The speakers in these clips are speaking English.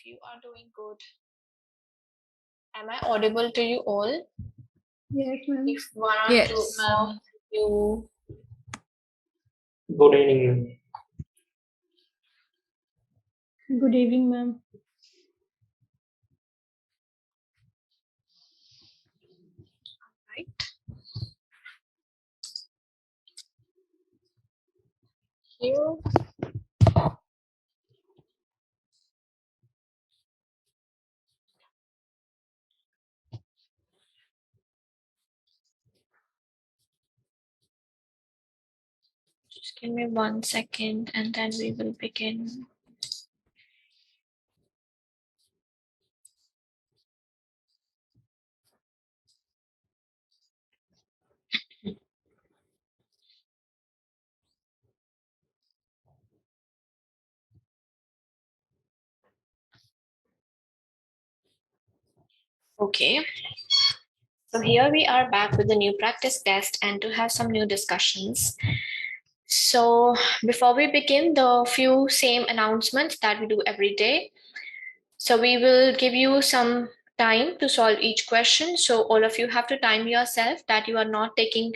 you are doing good. Am I audible to you all? Yes, ma'am. If one or Yes, two of you. Good evening. Good evening, ma'am. Right. Here. Just give me 1 second and then we will begin. Okay. So here we are back with a new practice test and to have some new discussions. So before we begin, the few same announcements that we do every day. So we will give you some time to solve each question. So all of you have to time yourself that you are not taking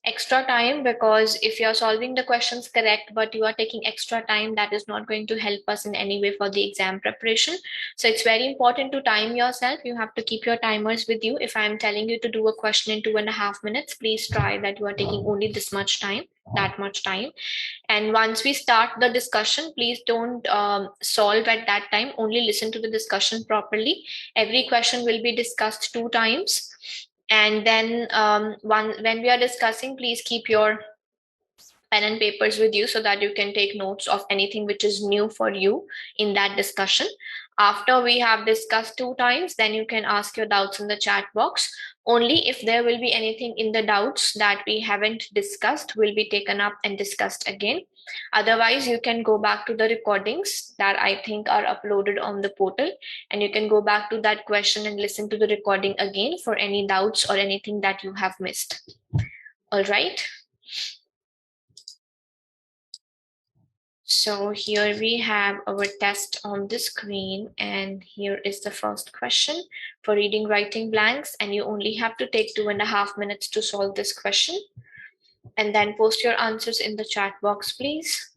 extra time, because if you're solving the questions correct but you are taking extra time, that is not going to help us in any way for the exam preparation. So it's very important to time yourself. You have to keep your timers with you. If I'm telling you to do a question in 2.5 minutes, please try that you are taking only this much time, that much time. And once we start the discussion, please don't solve at that time. Only listen to the discussion properly. Every question will be discussed 2 times. And then when we are discussing, please keep your pen and papers with you so that you can take notes of anything which is new for you in that discussion. After we have discussed 2 times, then you can ask your doubts in the chat box. Only if there will be anything in the doubts that we haven't discussed will be taken up and discussed again. Otherwise, you can go back to the recordings that I think are uploaded on the portal, and you can go back to that question and listen to the recording again for any doubts or anything that you have missed. All right. So here we have our test on the screen, and here is the first question for reading writing blanks, and you only have to take 2.5 minutes to solve this question, and then post your answers in the chat box, please.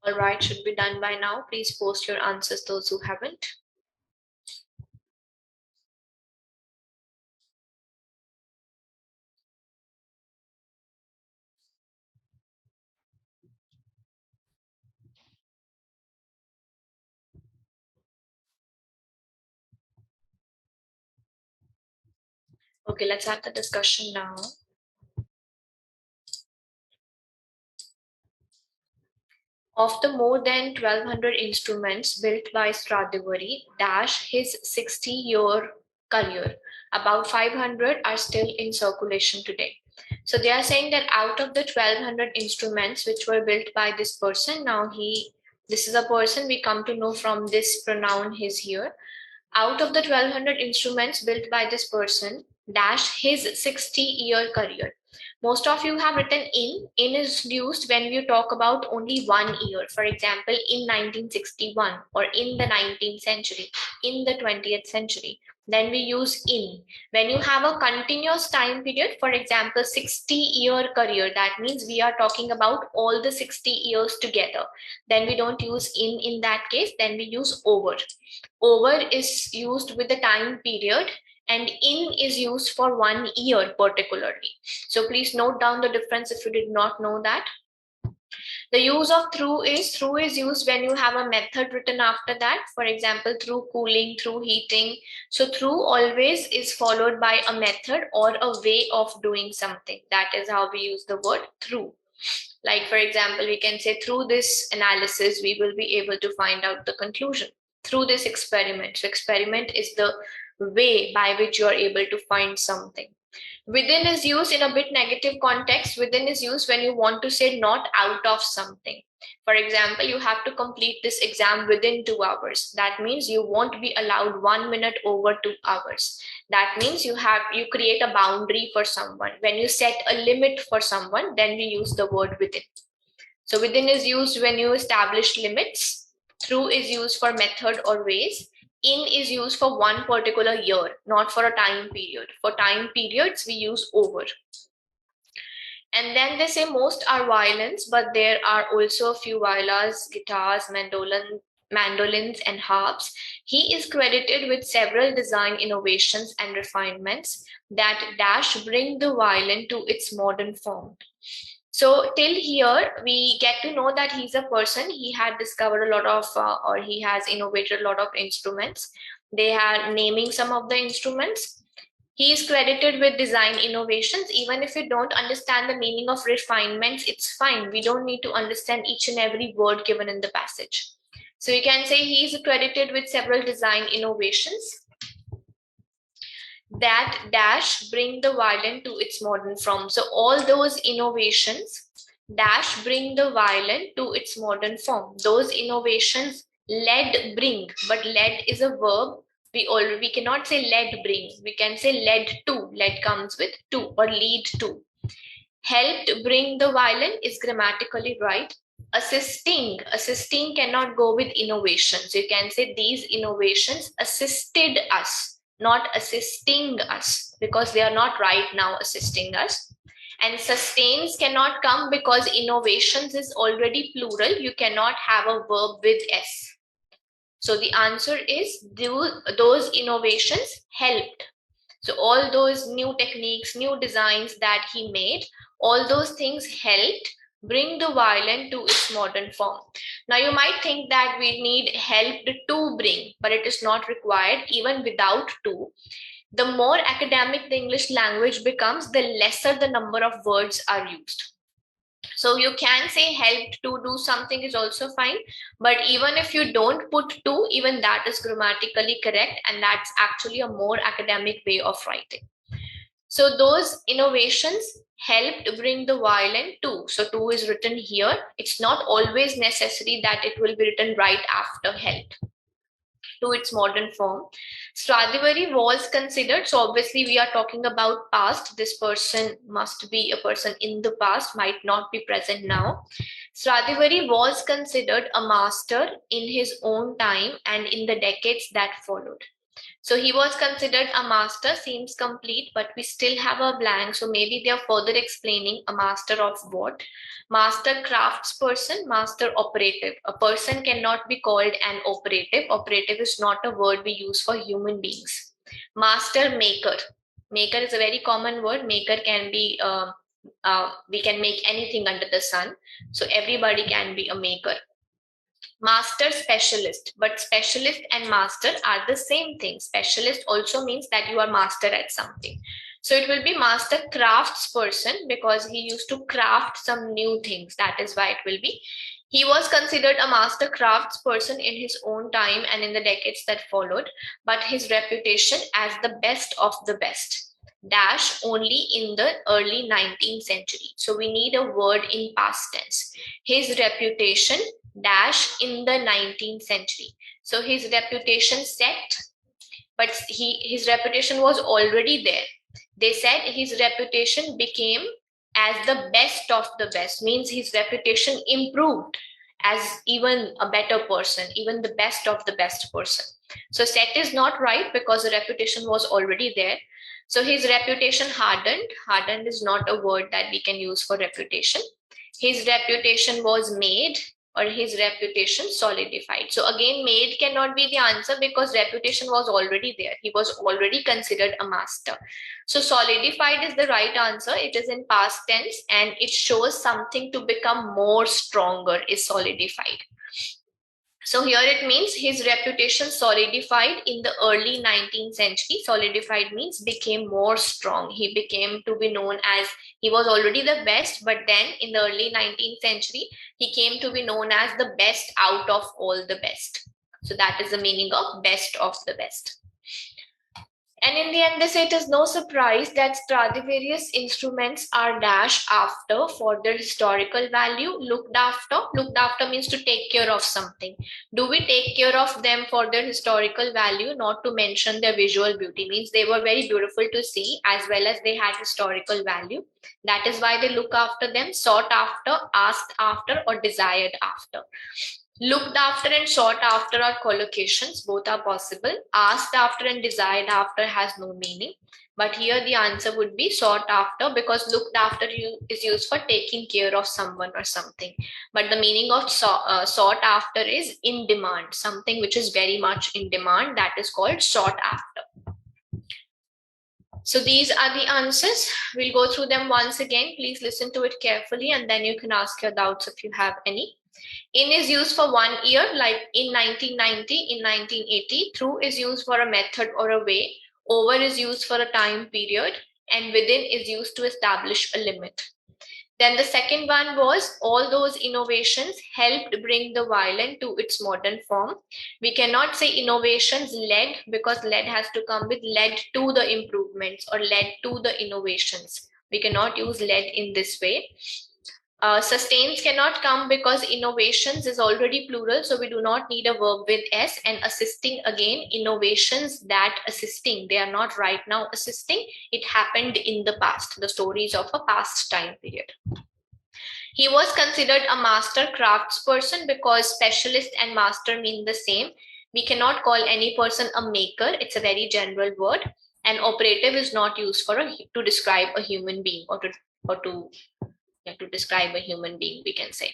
All right, should be done by now. Please post your answers, those who haven't. Okay, let's have the discussion now. Of the more than 1200 instruments built by 𝗙𝗿𝗲𝗏 dash his 60-year career, about 500 are still in circulation today. So they are saying that out of the 1200 instruments which were built by this person, now this is a person we come to know from this pronoun his here. Out of the 1200 instruments built by this person, dash his 60-year career. Most of you have written in. In is used when you talk about only 1 year. For example, in 1961 or in the 19th century, in the 20th century. Then we use in. When you have a continuous time period, for example, 60-year career, that means we are talking about all the 60 years together. Then we don't use in that case, then we use over. Over is used with the time period and in is used for 1 year particularly. So please note down the difference if you did not know that. The use of through is used when you have a method written after that. For example, through cooling, through heating. So through always is followed by a method or a way of doing something. That is how we use the word through. Like for example, we can say through this analysis, we will be able to find out the conclusion. Through this experiment. So experiment is the way by which you are able to find something. Within is used in a bit negative context. Within is used when you want to say not out of something. For example, you have to complete this exam within 2 hours. That means you won't be allowed 1 minute over 2 hours. That means you create a boundary for someone. When you set a limit for someone, then we use the word within. So within is used when you establish limits. Through is used for method or ways. In is used for one particular year, not for a time period. For time periods, we use over. And then they say most are violins, but there are also a few violas, guitars, mandolins, and harps. He is credited with several design innovations and refinements that dash bring the violin to its modern form. So till here, we get to know that he's a person. He had discovered a lot of, or he has innovated a lot of instruments. They are naming some of the instruments. He is credited with design innovations. Even if you don't understand the meaning of refinements, it's fine. We don't need to understand each and every word given in the passage. So you can say he is credited with several design innovations that dash bring the violin to its modern form. So all those innovations dash bring the violin to its modern form. Those innovations led bring, but led is a verb. We cannot say led bring. We can say led to. Led comes with to or lead to. Helped bring the violin is grammatically right. Assisting cannot go with innovations. You can say these innovations assisted us, not assisting us, because they are not right now assisting us. And sustains cannot come because innovations is already plural. You cannot have a verb with s. So the answer is those innovations helped. So all those new techniques, new designs that he made, all those things helped bring the violin to its modern form. Now you might think that we need helped to bring, but it is not required even without to. The more academic the English language becomes, the lesser the number of words are used. So you can say helped to do something is also fine, but even if you don't put to, even that is grammatically correct, and that's actually a more academic way of writing. So those innovations helped bring the violin to. So to is written here. It's not always necessary that it will be written right after helped, to its modern form. 𝗙𝗿𝗲𝗏 was considered, so obviously we are talking about past. This person must be a person in the past, might not be present now. 𝗙𝗿𝗲𝗏 was considered a master in his own time and in the decades that followed. So he was considered a master, seems complete, but we still have a blank. So maybe they are further explaining a master of what? Master craftsperson, master operative. A person cannot be called an operative. Operative is not a word we use for human beings. Master maker. Maker is a very common word. Maker can be, we can make anything under the sun. So everybody can be a maker. Master specialist, but specialist and master are the same thing. Specialist also means that you are master at something. So it will be master craftsperson because he used to craft some new things. That is why it will be. He was considered a master craftsperson in his own time and in the decades that followed, but his reputation as the best of the best dash only in the early 19th century. So we need a word in past tense. His reputation dash in the 19th century. So his reputation set, but his reputation was already there. They said his reputation became as the best of the best, means his reputation improved as even a better person, even the best of the best person. So set is not right because the reputation was already there. So his reputation hardened. Hardened is not a word that we can use for reputation. His reputation was made, or his reputation solidified. So again, made cannot be the answer because reputation was already there. He was already considered a master. So solidified is the right answer. It is in past tense and it shows something to become more stronger is solidified. So here it means his reputation solidified in the early 19th century. Solidified means became more strong. He became to be known as, he was already the best, but then in the early 19th century, he came to be known as the best out of all the best. So that is the meaning of best of the best. And in the end, they say it is no surprise that Stradivarius instruments are dashed after for their historical value. Looked after. Looked after means to take care of something. Do we take care of them for their historical value? Not to mention their visual beauty, means they were very beautiful to see as well as they had historical value. That is why they look after them. Sought after, asked after, or desired after. Looked after and sought after are collocations, both are possible. Asked after and desired after has no meaning. But here the answer would be sought after because looked after is used for taking care of someone or something. But the meaning of sought after is in demand, something which is very much in demand, that is called sought after. So these are the answers. We'll go through them once again. Please listen to it carefully and then you can ask your doubts if you have any. In is used for 1 year, like in 1990, in 1980. Through is used for a method or a way. Over is used for a time period. And within is used to establish a limit. Then the second one was all those innovations helped bring the violin to its modern form. We cannot say innovations led because led has to come with led to the improvements or led to the innovations. We cannot use led in this way. Sustains cannot come because innovations is already plural, so we do not need a verb with S. And assisting, again, innovations that assisting, they are not right now assisting. It happened in the past, the stories of a past time period. He was considered a master craftsperson because specialist and master mean the same. We cannot call any person a maker. It's a very general word. And operative is not used for to describe a human being or to describe a human being, we can say.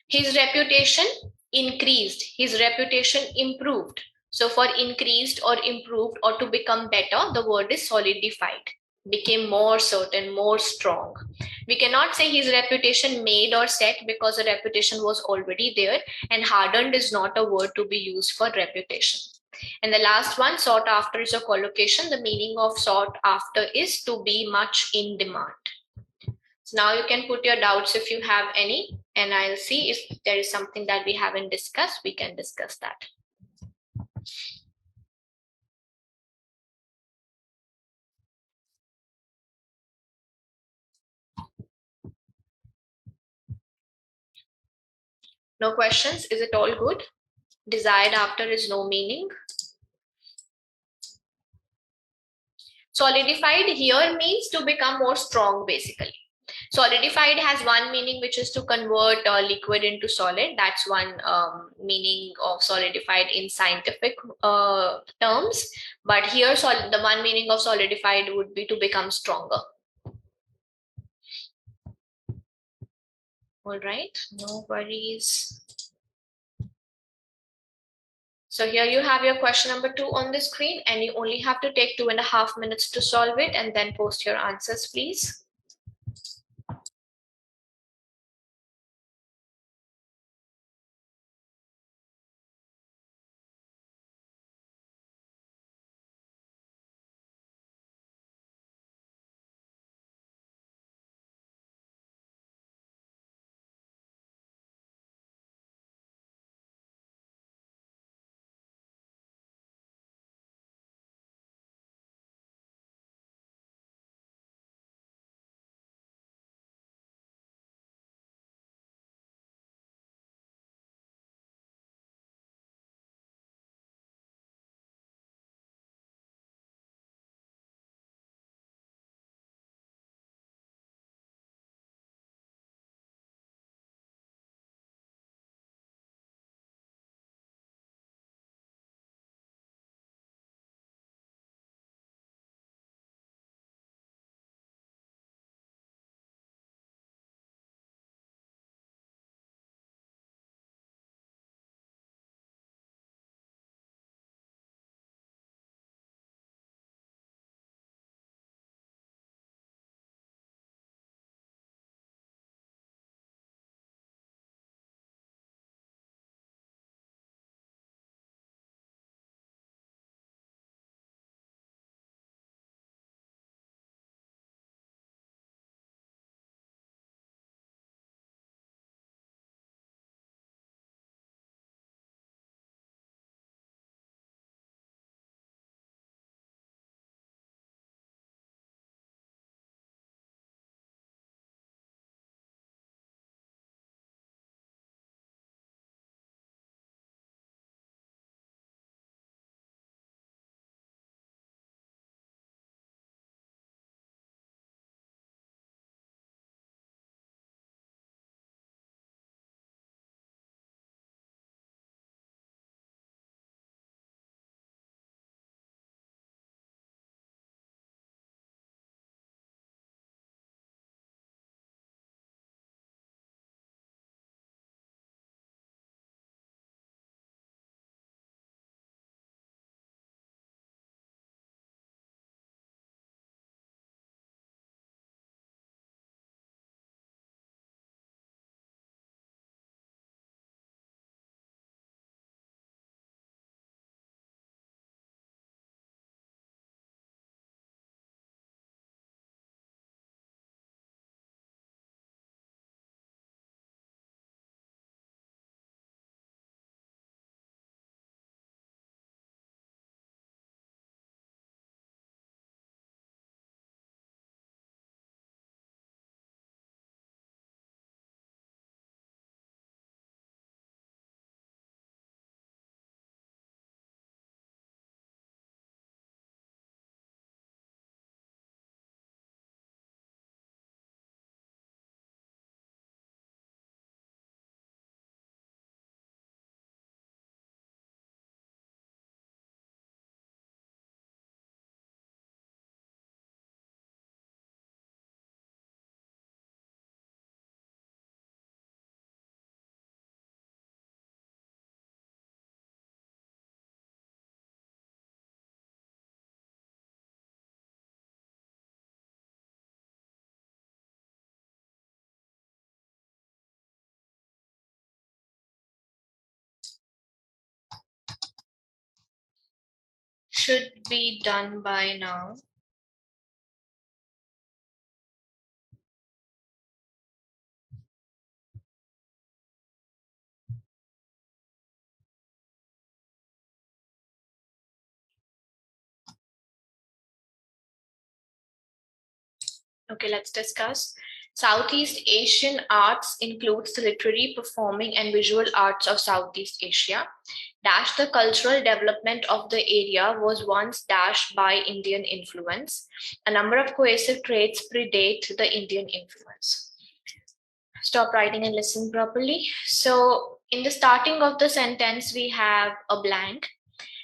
His reputation increased, his reputation improved. So for increased or improved or to become better, the word is solidified, became more certain, more strong. We cannot say his reputation made or set because the reputation was already there, and hardened is not a word to be used for reputation. And the last one, sought after, is a collocation. The meaning of sought after is to be much in demand. So now you can put your doubts if you have any, and I'll see if there is something that we haven't discussed, we can discuss that. No questions? Is it all good? Desired after is no meaning. Solidified here means to become more strong, basically. Solidified has one meaning, which is to convert liquid into solid. That's one meaning of solidified in scientific terms. But here, the one meaning of solidified would be to become stronger. All right, no worries. So here you have your question number 2 on the screen, and you only have to take 2.5 minutes to solve it, and then post your answers, please. Should be done by now. Okay, let's discuss. Southeast Asian arts includes the literary, performing, and visual arts of Southeast Asia. Dash the cultural development of the area was once dashed by Indian influence. A number of cohesive traits predate the Indian influence. Stop writing and listen properly. So in the starting of the sentence, we have a blank.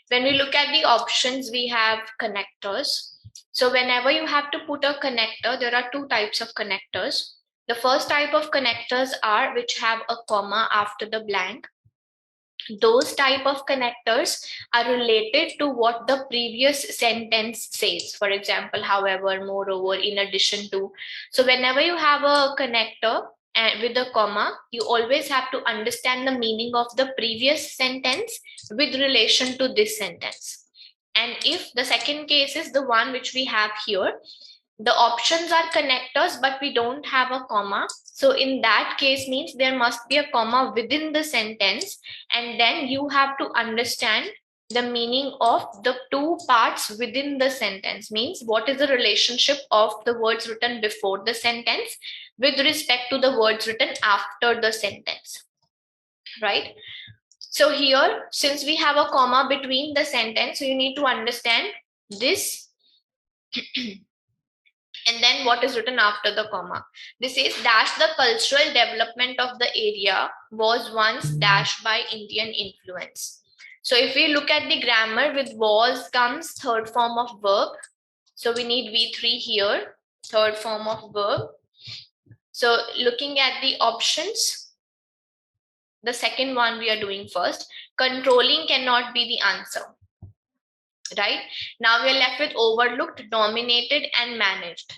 When we look at the options, we have connectors. So whenever you have to put a connector, there are two types of connectors. The first type of connectors are which have a comma after the blank. Those type of connectors are related to what the previous sentence says. For example, however, moreover, in addition to. So whenever you have a connector and with a comma, you always have to understand the meaning of the previous sentence with relation to this sentence. And if the second case is the one which we have here, the options are connectors, but we don't have a comma. So in that case means there must be a comma within the sentence, and then you have to understand the meaning of the two parts within the sentence. Means what is the relationship of the words written before the sentence with respect to the words written after the sentence, right? So here, since we have a comma between the sentence, so you need to understand this and then what is written after the comma. This is dash the cultural development of the area was once dashed by Indian influence. So if we look at the grammar, with was comes third form of verb. So we need V3 here, third form of verb. So looking at the options, the second one we are doing first. Controlling cannot be the answer. Right? Now we are left with overlooked, dominated, and managed.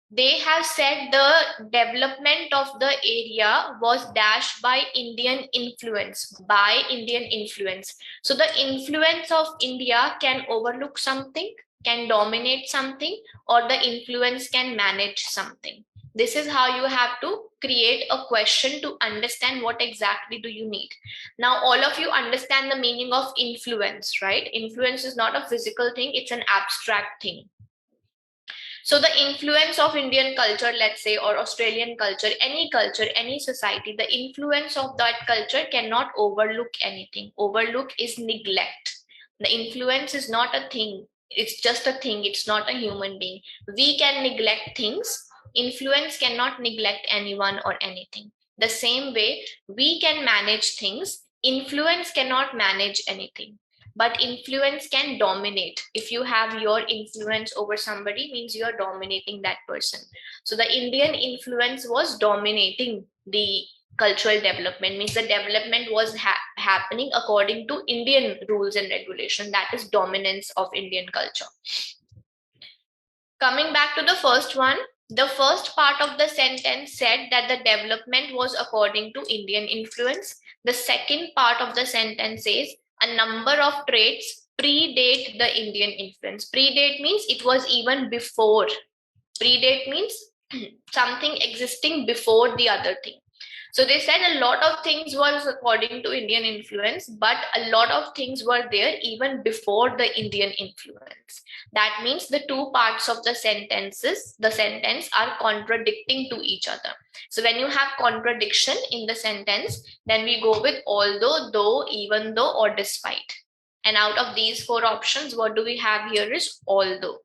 They have said the development of the area was dashed by Indian influence, So the influence of India can overlook something, can dominate something, or the influence can manage something. This is how you have to create a question to understand what exactly do you need. Now, all of you understand the meaning of influence, right? Influence is not a physical thing, it's an abstract thing. So the influence of Indian culture, let's say, or Australian culture, any society, the influence of that culture cannot overlook anything. Overlook is neglect. The influence is not a thing. It's just a thing. It's not a human being. We can neglect things. Influence cannot neglect anyone or anything. The same way, we can manage things. Influence cannot manage anything. But influence can dominate. If you have your influence over somebody, means you are dominating that person. So the Indian influence was dominating the cultural development, means the development was happening according to Indian rules and regulation. That is dominance of Indian culture. Coming back to the first one, the first part of the sentence said that the development was according to Indian influence. The second part of the sentence says a number of traits predate the Indian influence. Predate means it was even before. Predate means something existing before the other thing. So they said a lot of things was according to Indian influence, but a lot of things were there even before the Indian influence. That means the two parts of the sentence are contradicting to each other. So when you have contradiction in the sentence, then we go with although, though, even though, or despite. And out of these four options, what do we have here is although.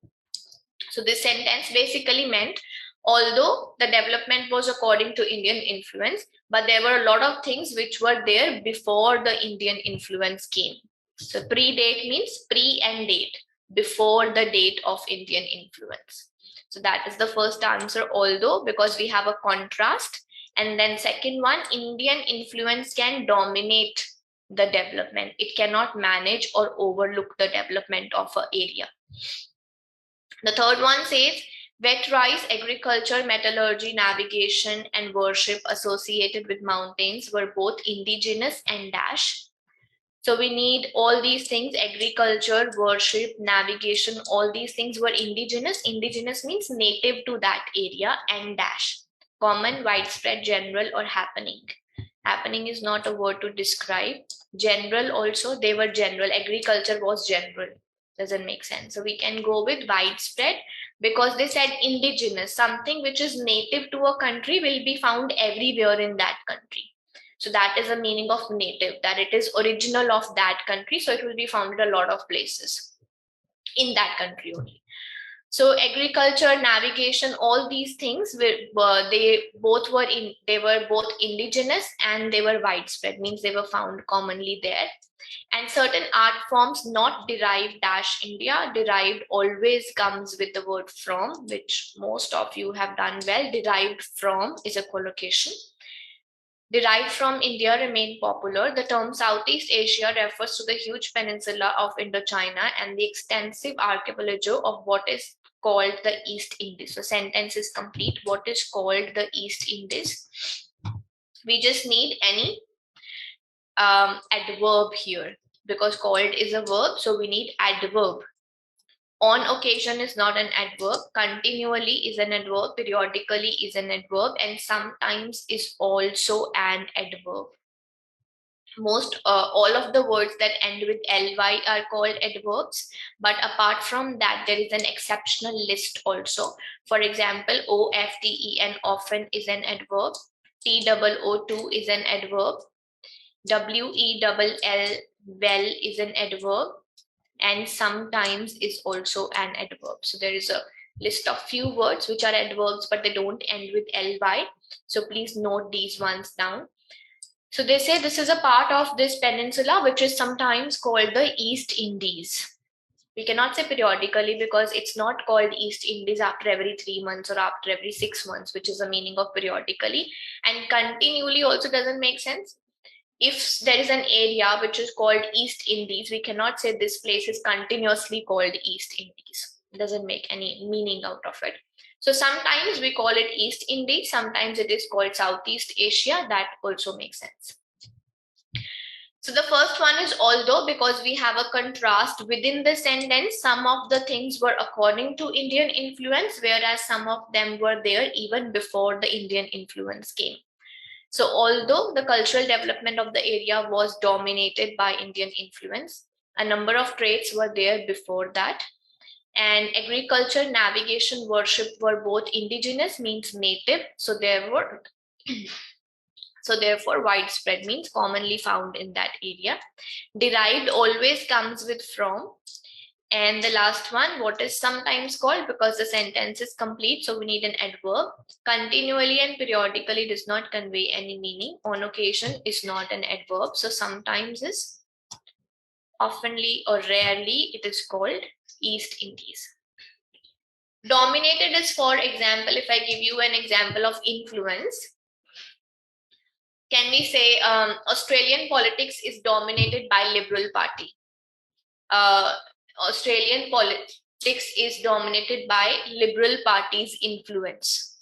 So this sentence basically meant although the development was according to Indian influence, but there were a lot of things which were there before the Indian influence came. So predate means pre and date, before the date of Indian influence. So that is the first answer, although, because we have a contrast. And then second one, Indian influence can dominate the development. It cannot manage or overlook the development of an area. The third one says, wet rice, agriculture, metallurgy, navigation, and worship associated with mountains were both indigenous and dash. So we need all these things: agriculture, worship, navigation, all these things were indigenous. Indigenous means native to that area, and dash. Common, widespread, general, or happening. Happening is not a word to describe. General also, they were general. Agriculture was general. Doesn't make sense. So we can go with widespread. because they said indigenous, something which is native to a country will be found everywhere in that country. So that is the meaning of native, that it is original of that country, so it will be found in a lot of places in that country only. So agriculture, navigation, all these things they were both indigenous and they were widespread, means they were found commonly there. And certain art forms not derived dash India, derived always comes with the word from, which most of you have done well. Derived from is a collocation. Derived from India remain popular. The term Southeast Asia refers to the huge peninsula of Indochina and the extensive archipelago of what is called the East Indies. So sentence is complete. What is called the East Indies? We just need any adverb here, because called is a verb, so we need adverb. On occasion is not an adverb, continually is an adverb, periodically is an adverb, and sometimes is also an adverb. All of the words that end with ly are called adverbs, but apart from that there is an exceptional list also. For example, often, often is an adverb, too is an adverb, 𝗿𝗿𝗃, well is an adverb, and sometimes is also an adverb. So there is a list of few words which are adverbs, but they don't end with ly. So please note these ones down. So they say this is a part of this peninsula which is sometimes called the East Indies. We cannot say periodically because it's not called East Indies after every 3 months or after every 6 months, which is the meaning of periodically. And continually also doesn't make sense. If there is an area which is called East Indies, we cannot say this place is continuously called East Indies. It doesn't make any meaning out of it. So sometimes we call it East Indies, sometimes it is called Southeast Asia. That also makes sense. So the first one is although, because we have a contrast within the sentence. Some of the things were according to Indian influence, whereas some of them were there even before the Indian influence came. So although the cultural development of the area was dominated by Indian influence, a number of traits were there before that. And agriculture, navigation, worship were both indigenous, means native. So therefore widespread means commonly found in that area. Derived always comes with from. And the last one, what is sometimes called, because the sentence is complete, so we need an adverb. Continually and periodically does not convey any meaning. On occasion is not an adverb, so sometimes is, oftenly or rarely it is called East Indies. Dominated is, for example, if I give you an example of influence, can we say Australian politics is dominated by Liberal Party? Australian politics is dominated by Liberal Party's influence.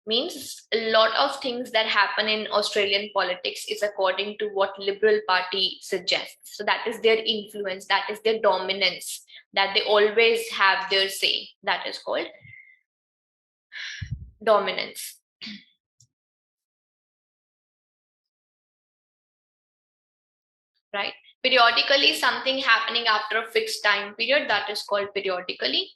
Means a lot of things that happen in Australian politics is according to what Liberal Party suggests. So that is their influence, that is their dominance, that they always have their say. That is called dominance. Right? Periodically, something happening after a fixed time period, that is called periodically.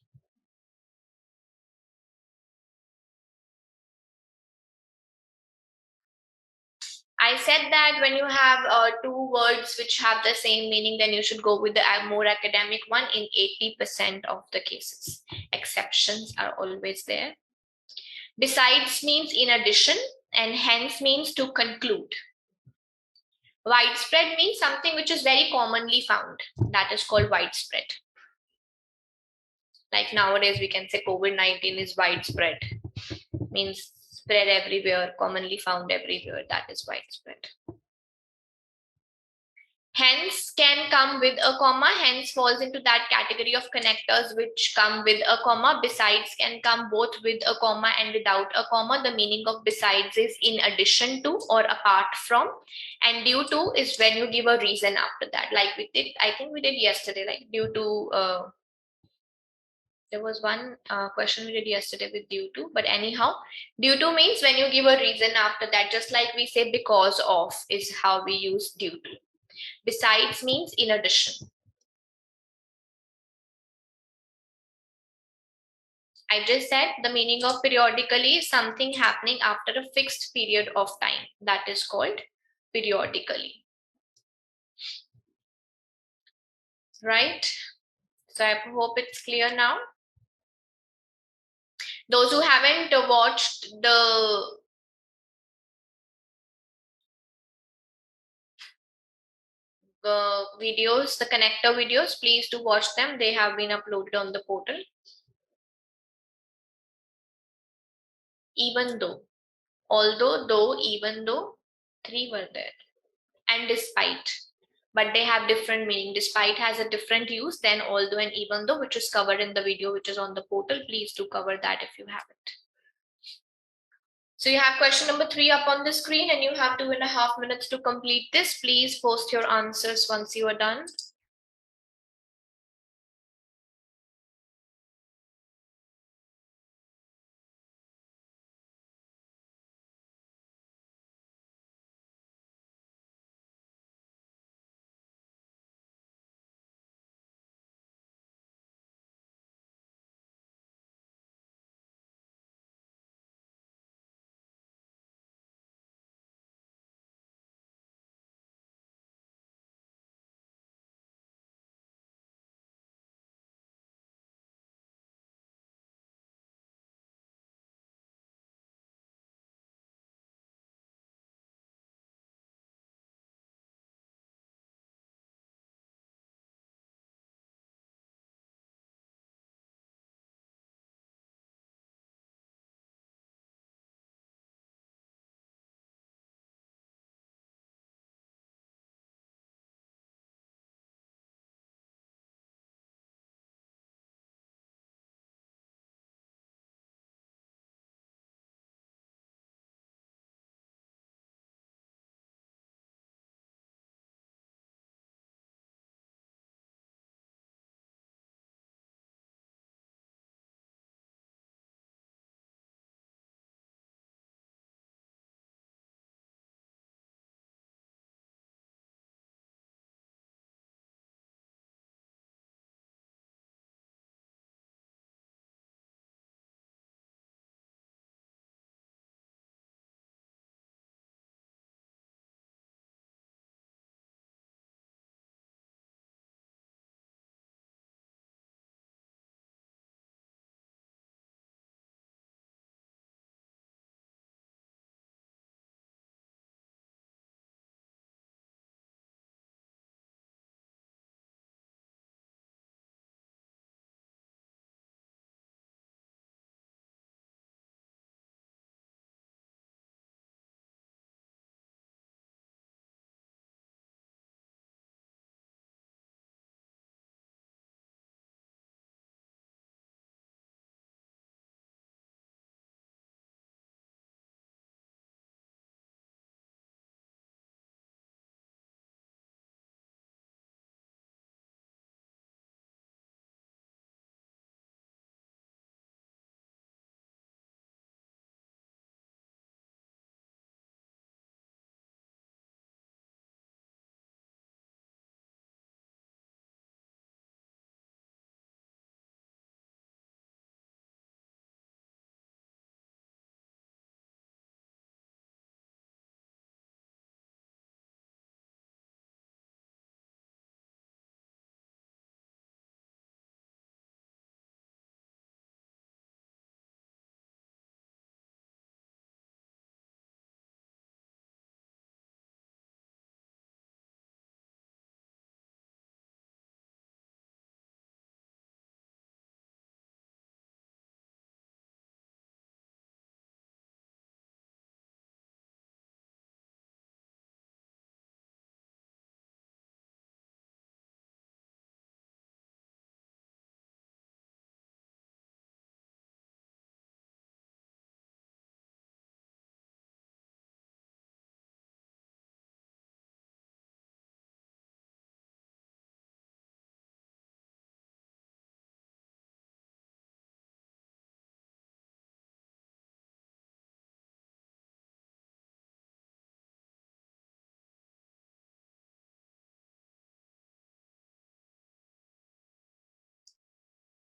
I said that when you have two words which have the same meaning, then you should go with the more academic one in 80% of the cases. Exceptions are always there. Besides means in addition, and hence means to conclude. Widespread means something which is very commonly found. That is called widespread. Like nowadays we can say COVID-19 is widespread. Means spread everywhere, commonly found everywhere. That is widespread. Hence can come with a comma. Hence falls into that category of connectors which come with a comma. Besides can come both with a comma and without a comma. The meaning of besides is in addition to or apart from. And due to is when you give a reason after that. Like we did, I think we did yesterday, like due to, there was one question we did yesterday with due to, but anyhow, due to means when you give a reason after that, just like we say because of is how we use due to. Besides means in addition. I just said the meaning of periodically is something happening after a fixed period of time. That is called periodically. Right? So I hope it's clear now. Those who haven't watched the videos, the connector videos, please do watch them. They have been uploaded on the portal. Even though, although, though, even though, three were there. And despite, but they have different meaning. Despite has a different use than although and even though, which is covered in the video which is on the portal. Please do cover that if you haven't. So you have question number 3 up on the screen and you have 2.5 minutes to complete this. Please post your answers once you are done.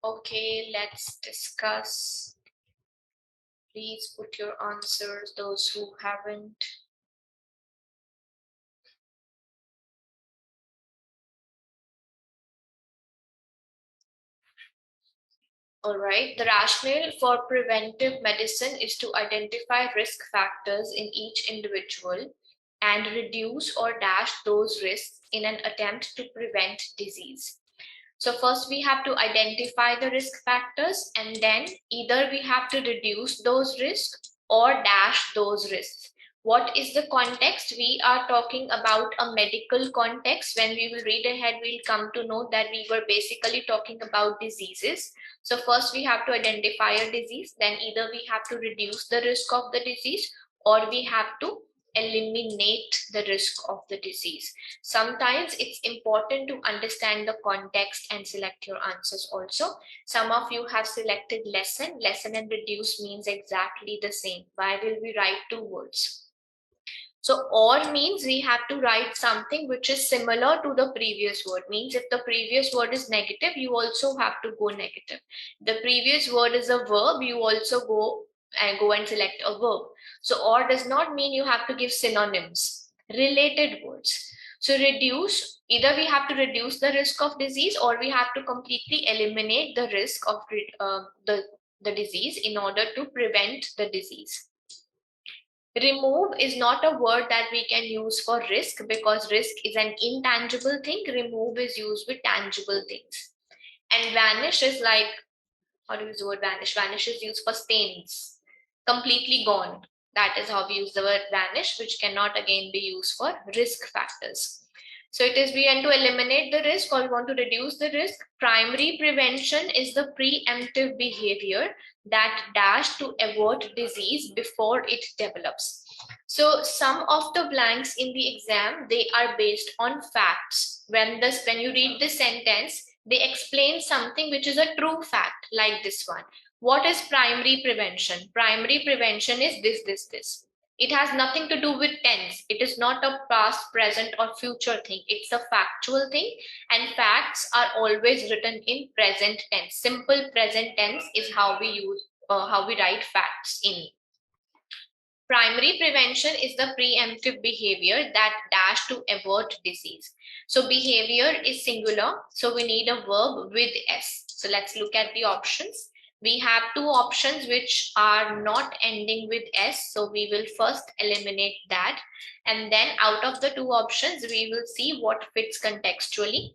Okay, let's discuss. Please put your answers, those who haven't. All right, the rationale for preventive medicine is to identify risk factors in each individual and reduce or dash those risks in an attempt to prevent disease. So first we have to identify the risk factors, and then either we have to reduce those risks or dash those risks. What is the context? We are talking about a medical context. When we will read ahead, we'll come to know that we were basically talking about diseases. So first we have to identify a disease, then either we have to reduce the risk of the disease or we have to eliminate the risk of the disease. Sometimes it's important to understand the context and select your answers also. Some of you have selected lessen. Lessen and reduce means exactly the same. Why will we write two words? So or means we have to write something which is similar to the previous word. Means if the previous word is negative, you also have to go negative. The previous word is a verb, you also go and select a verb. So or does not mean you have to give synonyms, related words. So reduce, either we have to reduce the risk of disease or we have to completely eliminate the risk of the disease in order to prevent the disease. Remove is not a word that we can use for risk because risk is an intangible thing. Remove is used with tangible things. And vanish is like, how do you use the word vanish? Vanish is used for stains, completely gone. That is how we use the word vanish, which cannot again be used for risk factors. So it is we want to eliminate the risk or we want to reduce the risk. Primary prevention is the preemptive behavior that dash to avert disease before it develops. So some of the blanks in the exam, they are based on facts. When you read the sentence, they explain something which is a true fact, like this one. What is primary prevention? Primary prevention is this. It has nothing to do with tense. It is not a past, present, or future thing. It's a factual thing, and facts are always written in present tense. Simple present tense is how we write facts in. Primary prevention is the preemptive behavior that dash to avert disease. So behavior is singular, so we need a verb with S. So let's look at the options. We have two options which are not ending with S, so we will first eliminate that. And then out of the two options, we will see what fits contextually.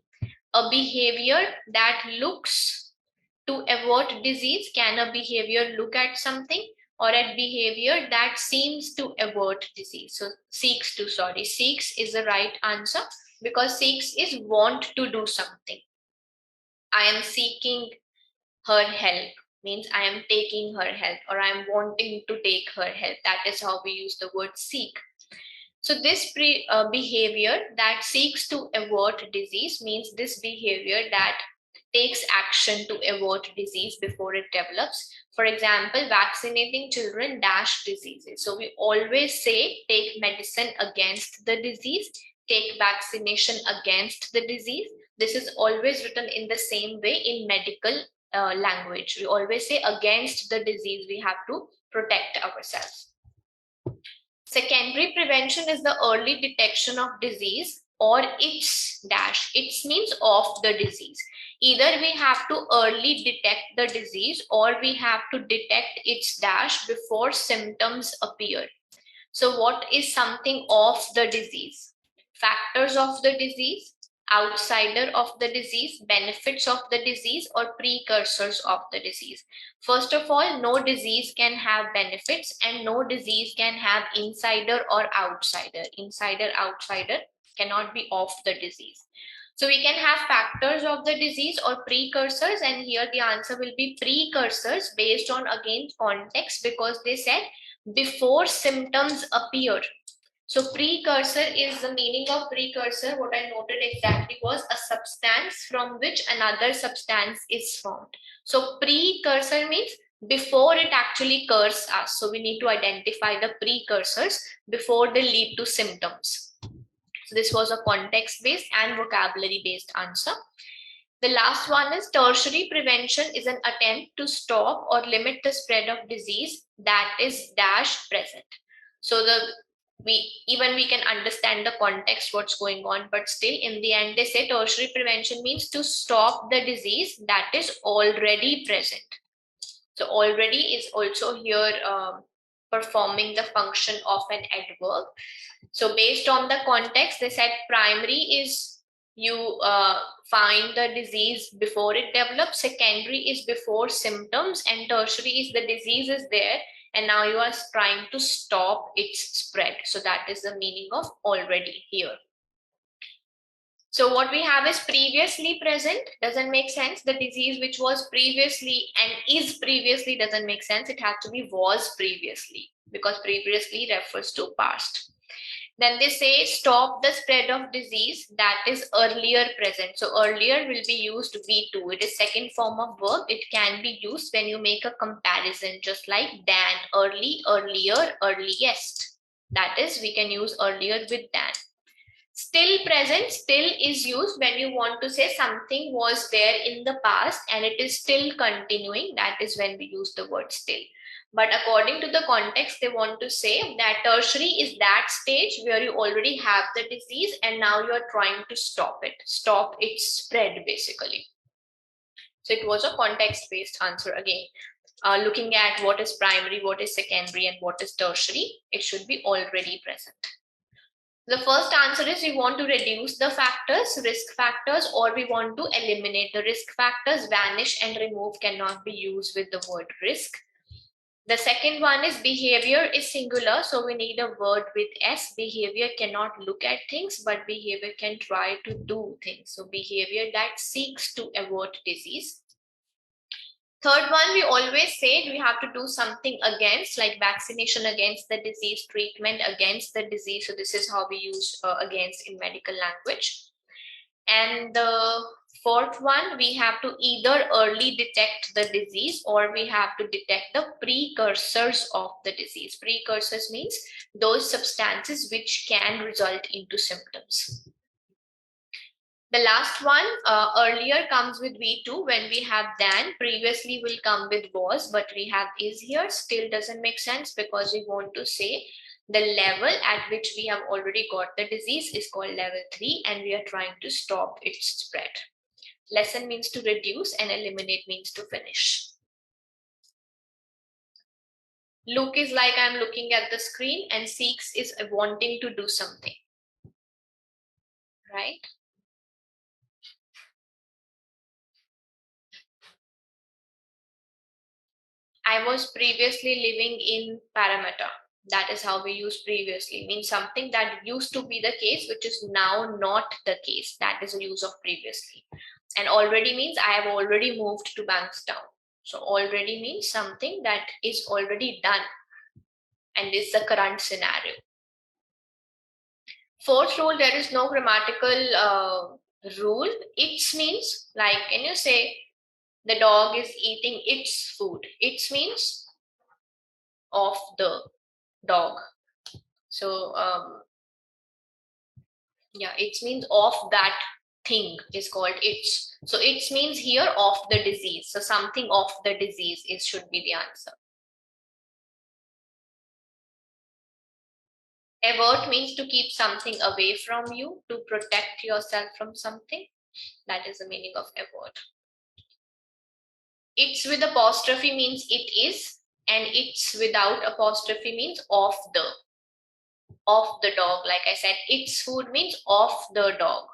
A behavior that looks to avert disease. Can a behavior look at something? Or at behavior that seems to avert disease. So seeks is the right answer because seeks is want to do something. I am seeking her help means I am taking her help or I am wanting to take her help. That is how we use the word seek. So this behavior that seeks to avert disease means this behavior that takes action to avert disease before it develops. For example, vaccinating children dash diseases. So we always say take medicine against the disease, take vaccination against the disease. This is always written in the same way in medical language. We always say against the disease, we have to protect ourselves. Secondary prevention is the early detection of disease or its dash. Its means of the disease. Either we have to early detect the disease or we have to detect its dash before symptoms appear. So what is something of the disease? Factors of the disease, outsider of the disease, benefits of the disease, or precursors of the disease. First of all, no disease can have benefits and no disease can have insider or outsider. Insider, outsider cannot be of the disease. So we can have factors of the disease or precursors, and here the answer will be precursors based on again context because they said before symptoms appear. So precursor is the meaning of precursor. What I noted exactly was a substance from which another substance is formed. So precursor means before it actually cures us. So we need to identify the precursors before they lead to symptoms. So this was a context-based and vocabulary-based answer. The last one is tertiary prevention is an attempt to stop or limit the spread of disease that is dash present. So we can understand the context, what's going on, but still in the end they say tertiary prevention means to stop the disease that is already present. So already is also here performing the function of an adverb. So based on the context, they said primary is you find the disease before it develops, secondary is before symptoms, and tertiary is the disease is there and now you are trying to stop its spread. So that is the meaning of already here. So what we have is previously present, doesn't make sense. The disease which was previously and is previously doesn't make sense. It has to be was previously, because previously refers to past. Then they say stop the spread of disease that is earlier present. So earlier will be used V2. It is second form of verb. It can be used when you make a comparison, just like than, early, earlier, earliest. That is, we can use earlier with than. Still present, still is used when you want to say something was there in the past and it is still continuing. That is when we use the word still. But according to the context, they want to say that tertiary is that stage where you already have the disease and now you are trying to stop it, stop its spread basically. So it was a context-based answer again. Looking at what is primary, what is secondary, and what is tertiary, it should be already present. The first answer is we want to reduce the factors, risk factors, or we want to eliminate the risk factors. Vanish and remove cannot be used with the word risk. The second one is behavior is singular, so we need a word with S. Behavior cannot look at things, but behavior can try to do things. So behavior that seeks to avert disease. Third one, we always say we have to do something against, like vaccination against the disease, treatment against the disease. So this is how we use against in medical language. And the fourth one, we have to either early detect the disease or we have to detect the precursors of the disease. Precursors means those substances which can result into symptoms. The last one, earlier comes with V2 when we have than, previously will come with was, but we have is here, still doesn't make sense because we want to say the level at which we have already got the disease is called level 3 and we are trying to stop its spread. Lessen means to reduce and eliminate means to finish. Look is like I'm looking at the screen and seeks is wanting to do something, right? I was previously living in Parramatta. That is how we use previously. Means something that used to be the case, which is now not the case. That is the use of previously. And already means I have already moved to Bankstown. So already means something that is already done and is the current scenario. Fourth rule, there is no grammatical rule. It means, like, can you say the dog is eating its food? It means of the dog. So yeah, it means of that thing is called its. So it means here of the disease. So something of the disease is should be the answer. Avert means to keep something away from you, to protect yourself from something. That is the meaning of avert. It's with apostrophe means it is, and it's without apostrophe means of the dog. Like I said, its food means of the dog.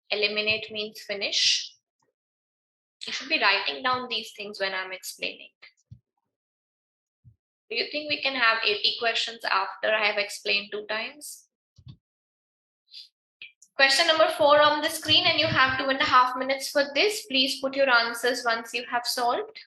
Eliminate means finish. You should be writing down these things when I'm explaining. Do you think we can have 80 questions after I have explained 2 times? Question number 4 on the screen, and you have 2.5 minutes for this. Please put your answers once you have solved.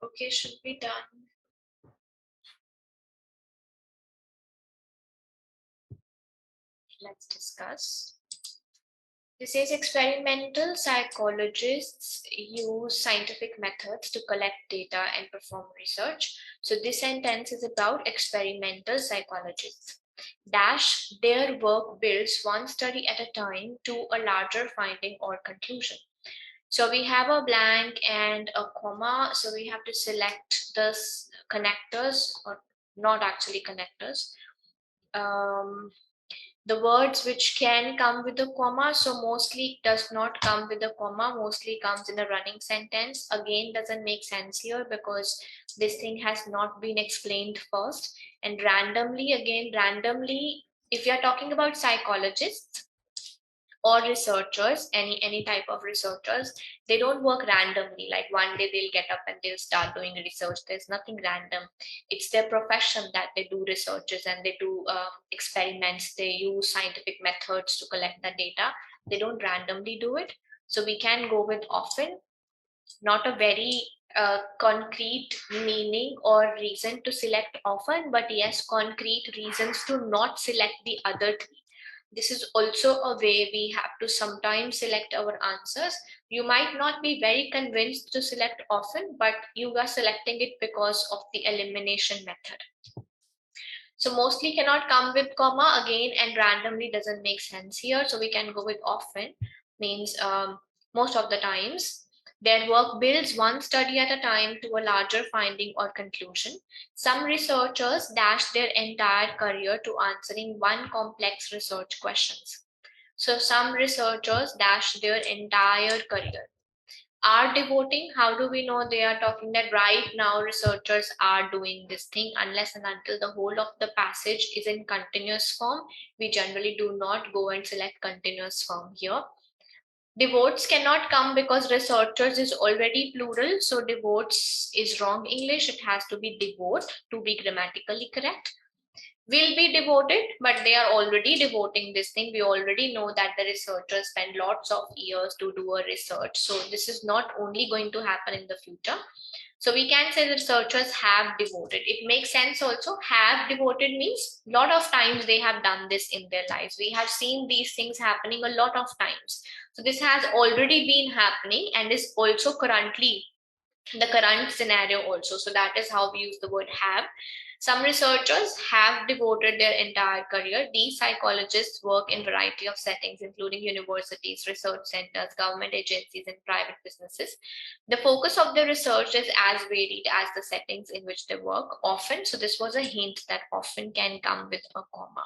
Okay, should be done. Let's discuss. This is experimental psychologists use scientific methods to collect data and perform research. So this sentence is about experimental psychologists. Dash their work builds one study at a time to a larger finding or conclusion. So we have a blank and a comma. So we have to select the connectors, or not actually connectors. The words which can come with a comma, so mostly does not come with a comma, mostly comes in a running sentence. Again, doesn't make sense here because this thing has not been explained first. And randomly, again, randomly, if you're talking about psychologists or researchers, any type of researchers, they don't work randomly, like one day they'll get up and they'll start doing research. There's nothing random. It's their profession that they do researches and they do experiments. They use scientific methods to collect the data. They don't randomly do it. So we can go with often, not a very concrete meaning or reason to select often, but yes, concrete reasons to not select the other three. This is also a way we have to sometimes select our answers. You might not be very convinced to select often, but you are selecting it because of the elimination method. So mostly cannot come with comma again, and randomly doesn't make sense here. So we can go with often, means most of the times. Their work builds one study at a time to a larger finding or conclusion. Some researchers dash their entire career to answering one complex research questions. So some researchers dash their entire career. Are devoting, how do we know they are talking that right now researchers are doing this thing? Unless and until the whole of the passage is in continuous form, we generally do not go and select continuous form here. Devotes cannot come because researchers is already plural, so devotes is wrong English. It has to be devote to be grammatically correct. Will be devoted, but they are already devoting this thing. We already know that the researchers spend lots of years to do a research. So this is not only going to happen in the future. So we can say the researchers have devoted. It makes sense also. Have devoted means a lot of times they have done this in their lives. We have seen these things happening a lot of times. So this has already been happening and is also currently the current scenario also. So that is how we use the word have. Some researchers have devoted their entire career. These psychologists work in a variety of settings, including universities, research centers, government agencies, and private businesses. The focus of the research is as varied as the settings in which they work. Often, so this was a hint that often can come with a comma.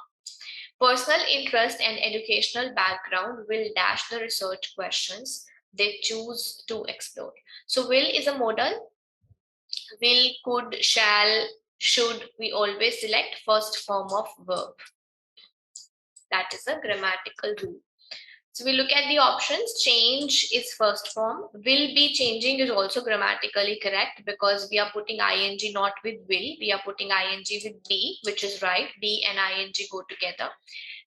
Personal interest and educational background will dash the research questions they choose to explore. So will is a modal. Will, could, shall, should, we always select first form of verb. That is a grammatical rule. So we look at the options. Change is first form. Will be changing is also grammatically correct because we are putting ing not with will. We are putting ing with be, which is right. Be and ing go together.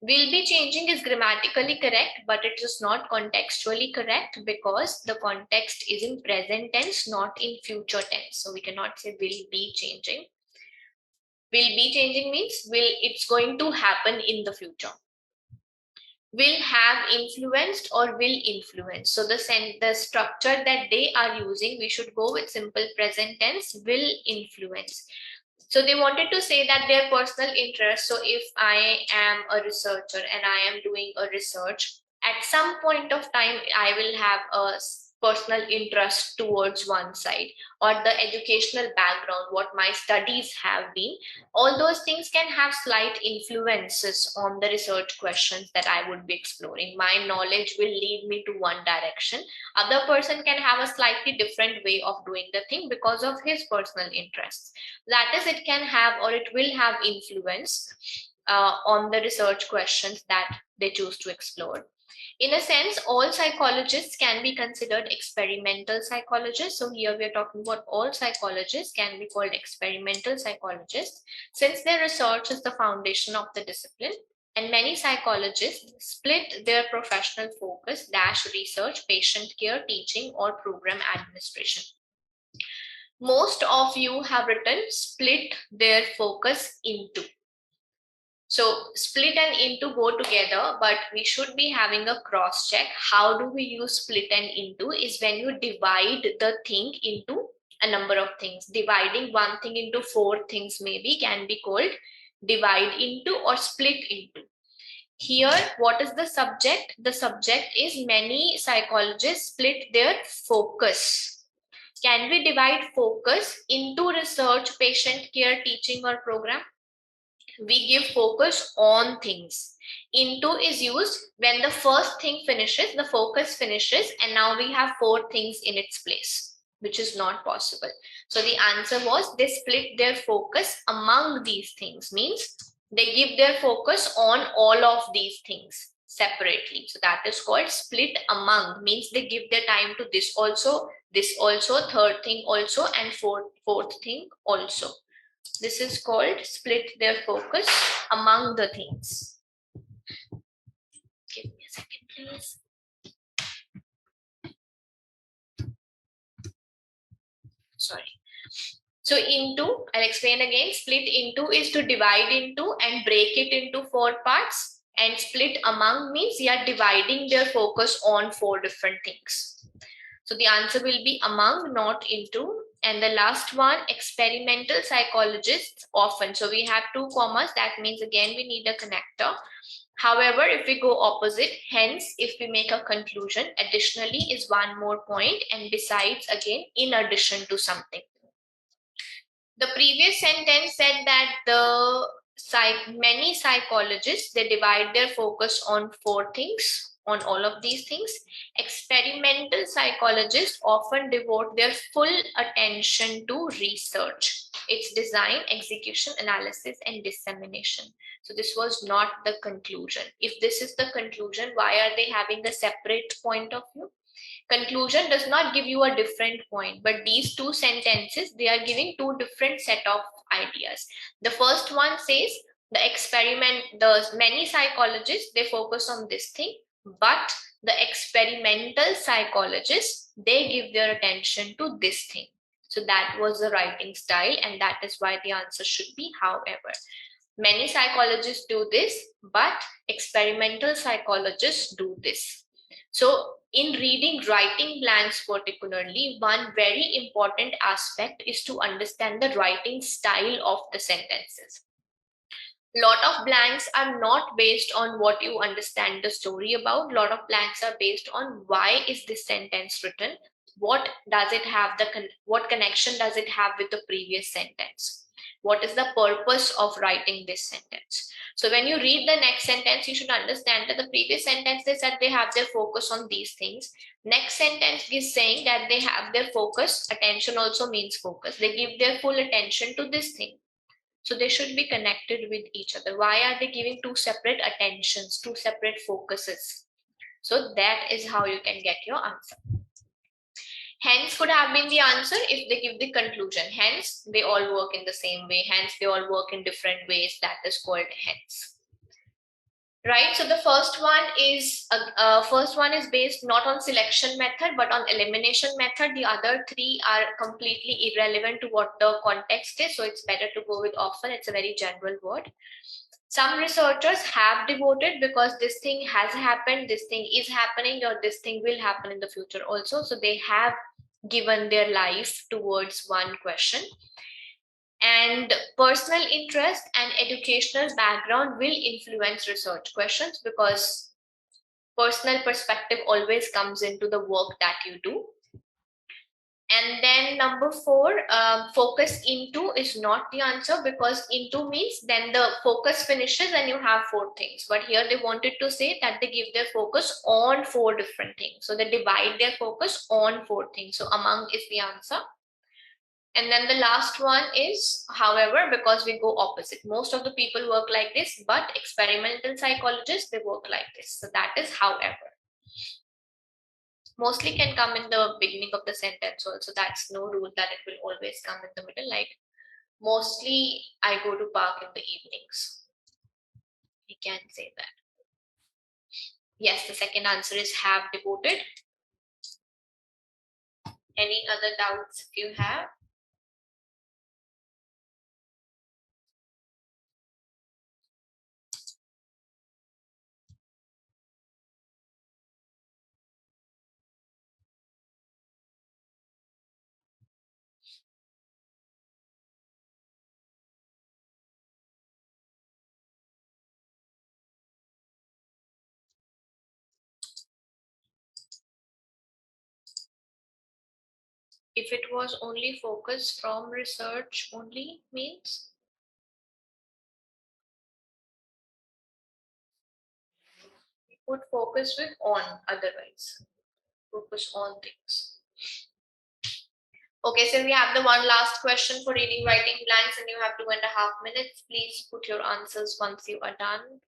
Will be changing is grammatically correct, but it is not contextually correct because the context is in present tense, not in future tense. So we cannot say will be changing. Will be changing means it's going to happen in the future. Will have influenced or will influence. So the structure that they are using, we should go with simple present tense, will influence. So they wanted to say that their personal interest. So if I am a researcher and I am doing a research, at some point of time, I will have a personal interest towards one side, or the educational background, what my studies have been. All those things can have slight influences on the research questions that I would be exploring. My knowledge will lead me to one direction. Other person can have a slightly different way of doing the thing because of his personal interests. That is, it can have or it will have influence on the research questions that they choose to explore. In a sense, all psychologists can be considered experimental psychologists. So here we are talking about all psychologists can be called experimental psychologists, since their research is the foundation of the discipline. And many psychologists split their professional focus - research, patient care, teaching, or program administration. Most of you have written split their focus into. So split and into go together, but we should be having a cross check. How do we use split and into is when you divide the thing into a number of things. Dividing one thing into 4 things maybe can be called divide into or split into. Here, what is the subject? The subject is many psychologists split their focus. Can we divide focus into research, patient care, teaching, or program? We give focus on things. Into is used when the first thing finishes, the focus finishes, and now we have 4 things in its place, which is not possible. So the answer was they split their focus among these things, means they give their focus on all of these things separately. So that is called split among, means they give their time to this also, third thing also, and fourth thing also. This is called split their focus among the things. Give me a second, please. Sorry. So into, I'll explain again. Split into is to divide into and break it into 4 parts. And split among means you are dividing their focus on 4 different things. So the answer will be among, not into. And the last one, experimental psychologists often. So we have 2 commas. That means again we need a connector. However, if we go opposite, hence if we make a conclusion, additionally is 1 more point, and besides again in addition to something. The previous sentence said that many psychologists, they divide their focus on 4 things, on all of these things. Experimental psychologists often devote their full attention to research, its design, execution, analysis, and dissemination. So this was not the conclusion. If this is the conclusion, why are they having a separate point of view? Conclusion does not give you a different point, but these 2 sentences, they are giving 2 different set of ideas. The first one says the many psychologists, they focus on this thing, but the experimental psychologists, they give their attention to this thing. So that was the writing style, and that is why the answer should be however. Many psychologists do this, but experimental psychologists do this. So in reading writing blanks particularly, one very important aspect is to understand the writing style of the sentences. Lot of blanks are not based on what you understand the story about. Lot of blanks are based on why is this sentence written? What does it have what connection does it have with the previous sentence? What is the purpose of writing this sentence? So when you read the next sentence, you should understand that the previous sentence, they said they have their focus on these things. Next sentence is saying that they have their focus. Attention also means focus. They give their full attention to this thing. So they should be connected with each other. Why are they giving 2 separate attentions, 2 separate focuses? So that is how you can get your answer. Hence could have been the answer if they give the conclusion. Hence, they all work in the same way. Hence, they all work in different ways. That is called hence. Right. So the first one is based not on selection method but on elimination method. The other 3 are completely irrelevant to what the context is. So it's better to go with often. It's a very general word. Some researchers have devoted because this thing has happened, this thing is happening, or this thing will happen in the future also. So they have given their life towards one question. And personal interest and educational background will influence research questions because personal perspective always comes into the work that you do. And then number 4, focus into is not the answer because into means then the focus finishes and you have 4 things. But here they wanted to say that they give their focus on 4 different things. So they divide their focus on 4 things. So among is the answer. And then the last one is, however, because we go opposite. Most of the people work like this, but experimental psychologists, they work like this. So that is however. Mostly can come in the beginning of the sentence also. That's no rule that it will always come in the middle. Like mostly I go to park in the evenings. We can say that. Yes, the second answer is have devoted. Any other doubts if you have? If it was only focus from research only means would focus with on, otherwise focus on things. Okay, so we have the one last question for reading writing blanks and you have 2.5 minutes. Please put your answers once you are done.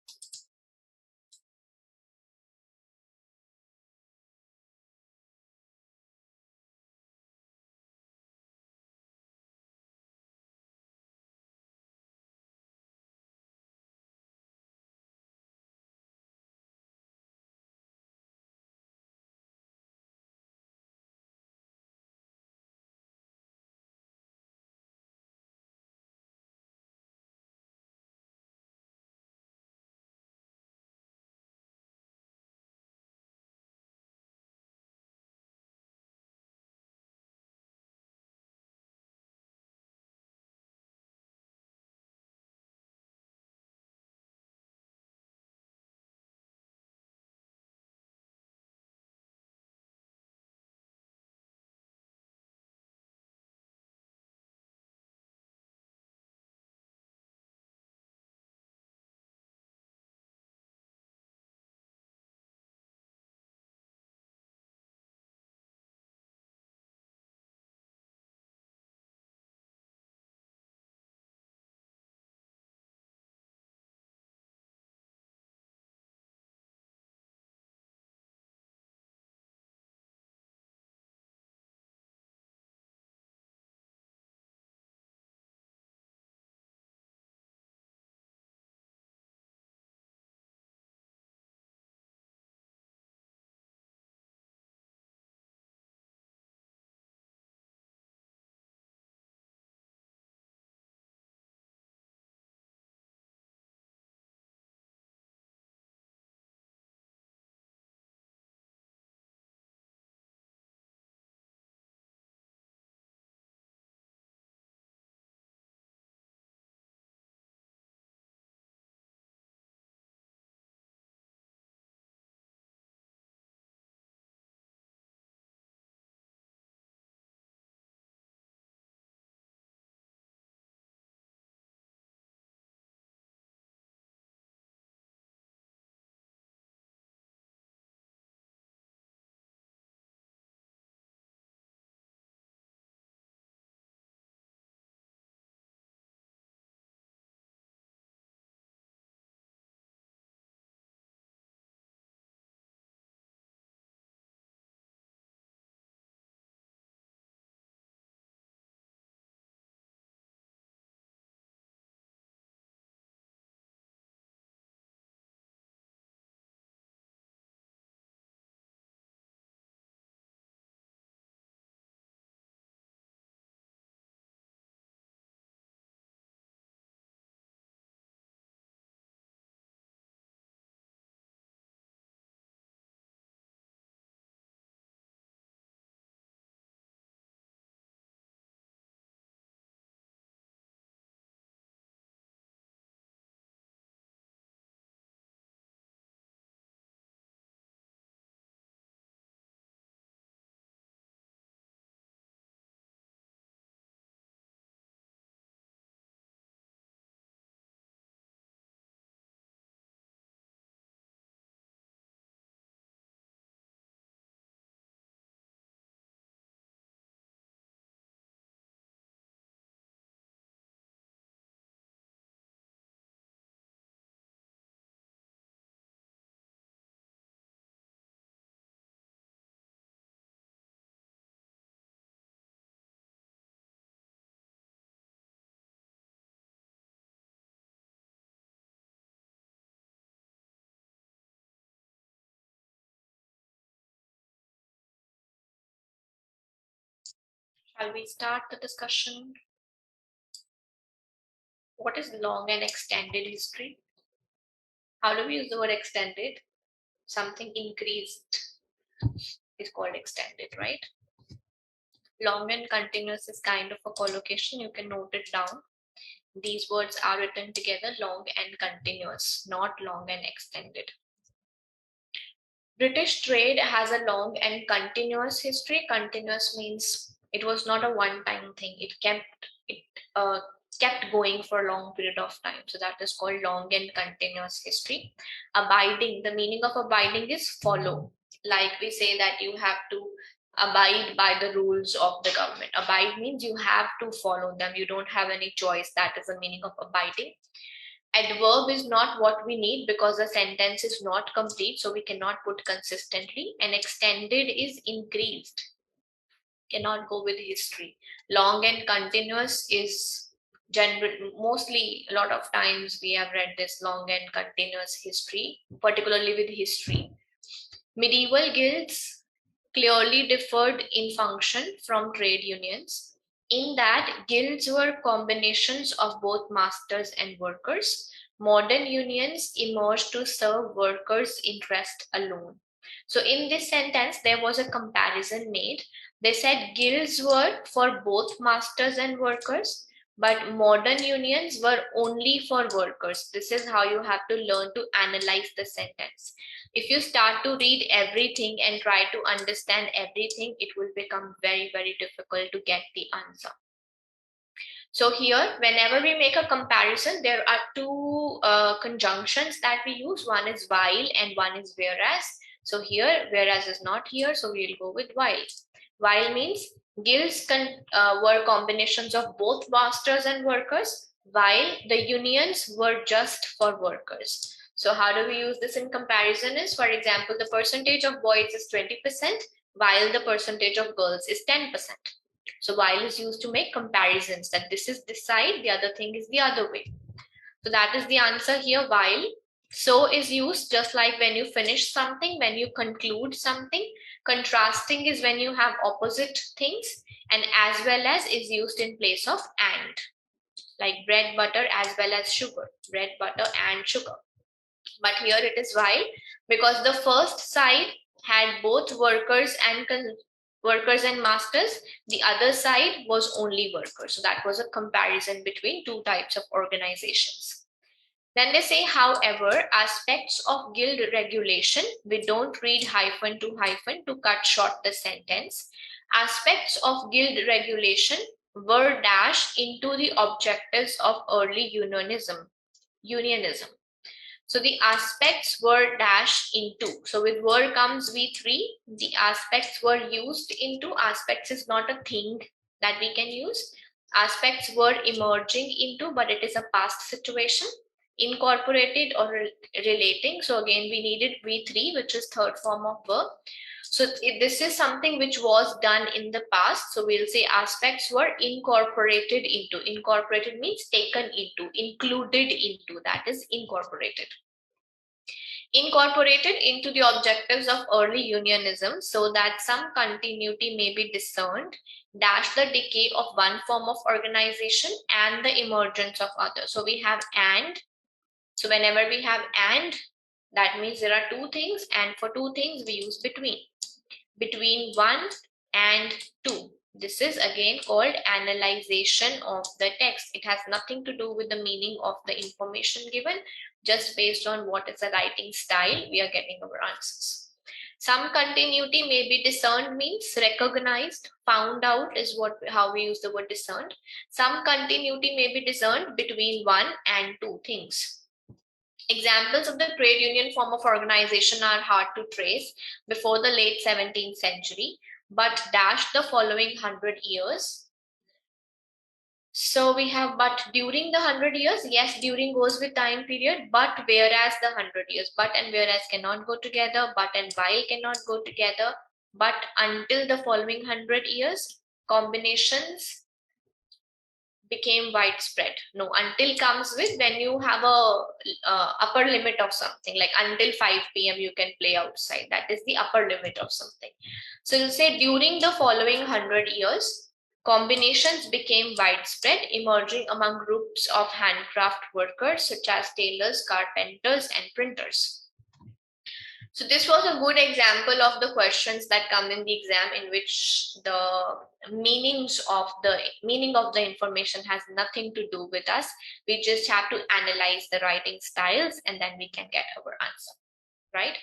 Shall we start the discussion? What is long and extended history? How do we use the word extended? Something increased is called extended, right? Long and continuous is kind of a collocation. You can note it down. These words are written together, long and continuous, not long and extended. British trade has a long and continuous history. Continuous means It was not a one-time thing. It kept going for a long period of time. So that is called long and continuous history. Abiding, the meaning of abiding is follow. Like we say that you have to abide by the rules of the government. Abide means you have to follow them. You don't have any choice. That is the meaning of abiding. Adverb is not what we need because the sentence is not complete, so we cannot put consistently. And extended is increased. Cannot go with history. Long and continuous is mostly a lot of times we have read this long and continuous history, particularly with history. Medieval guilds clearly differed in function from trade unions, in that guilds were combinations of both masters and workers. Modern unions emerged to serve workers' interest alone. So in this sentence, there was a comparison made. They said guilds were for both masters and workers, but modern unions were only for workers. This is how you have to learn to analyze the sentence. If you start to read everything and try to understand everything, it will become very, very difficult to get the answer. So here, whenever we make a comparison, there are two conjunctions that we use. One is while and one is whereas. So here, whereas is not here, so we'll go with while. While means guilds were combinations of both masters and workers, while the unions were just for workers. So how do we use this in comparison is, for example, the percentage of boys is 20%, while the percentage of girls is 10%. So while is used to make comparisons, that this is this side, the other thing is the other way. So that is the answer here, while. So is used just like when you finish something, when you conclude something. Contrasting is when you have opposite things, and as well as is used in place of and. Like bread, butter, as well as sugar. Bread, butter, and sugar. But here it is while, because the first side had both workers and masters, the other side was only workers. So that was a comparison between two types of organizations. Then they say, however, aspects of guild regulation, we don't read hyphen to hyphen to cut short the sentence. Aspects of guild regulation were dashed into the objectives of early unionism. So the aspects were dashed into. So with were comes V3, the aspects were used into. Aspects is not a thing that we can use. Aspects were emerging into, but it is a past situation. Incorporated or relating. So again, we needed V3, which is third form of verb. So this is something which was done in the past. So we'll say aspects were incorporated into. Incorporated means taken into, included into. That is incorporated. Incorporated into the objectives of early unionism, so that some continuity may be discerned, dash the decay of one form of organization and the emergence of others. So we have and. So whenever we have and, that means there are two things, and for two things we use between. Between one and two. This is again called analyzation of the text. It has nothing to do with the meaning of the information given. Just based on what is the writing style, we are getting our answers. Some continuity may be discerned means recognized, found out is how we use the word discerned. Some continuity may be discerned between one and two things. Examples of the trade union form of organization are hard to trace before the late 17th century, but dash the following 100 years. So we have but during the 100 years, yes, during goes with time period, but whereas the 100 years, but and whereas cannot go together, but and while cannot go together, but until the following 100 years, combinations became widespread. No, until comes with when you have a upper limit of something, like until 5 p.m. you can play outside. That is the upper limit of something. So you'll say during the following 100 years, combinations became widespread, emerging among groups of handcraft workers such as tailors, carpenters, and printers. So this was a good example of the questions that come in the exam, in which the meaning of the information has nothing to do with us. We just have to analyze the writing styles and then we can get our answer, right?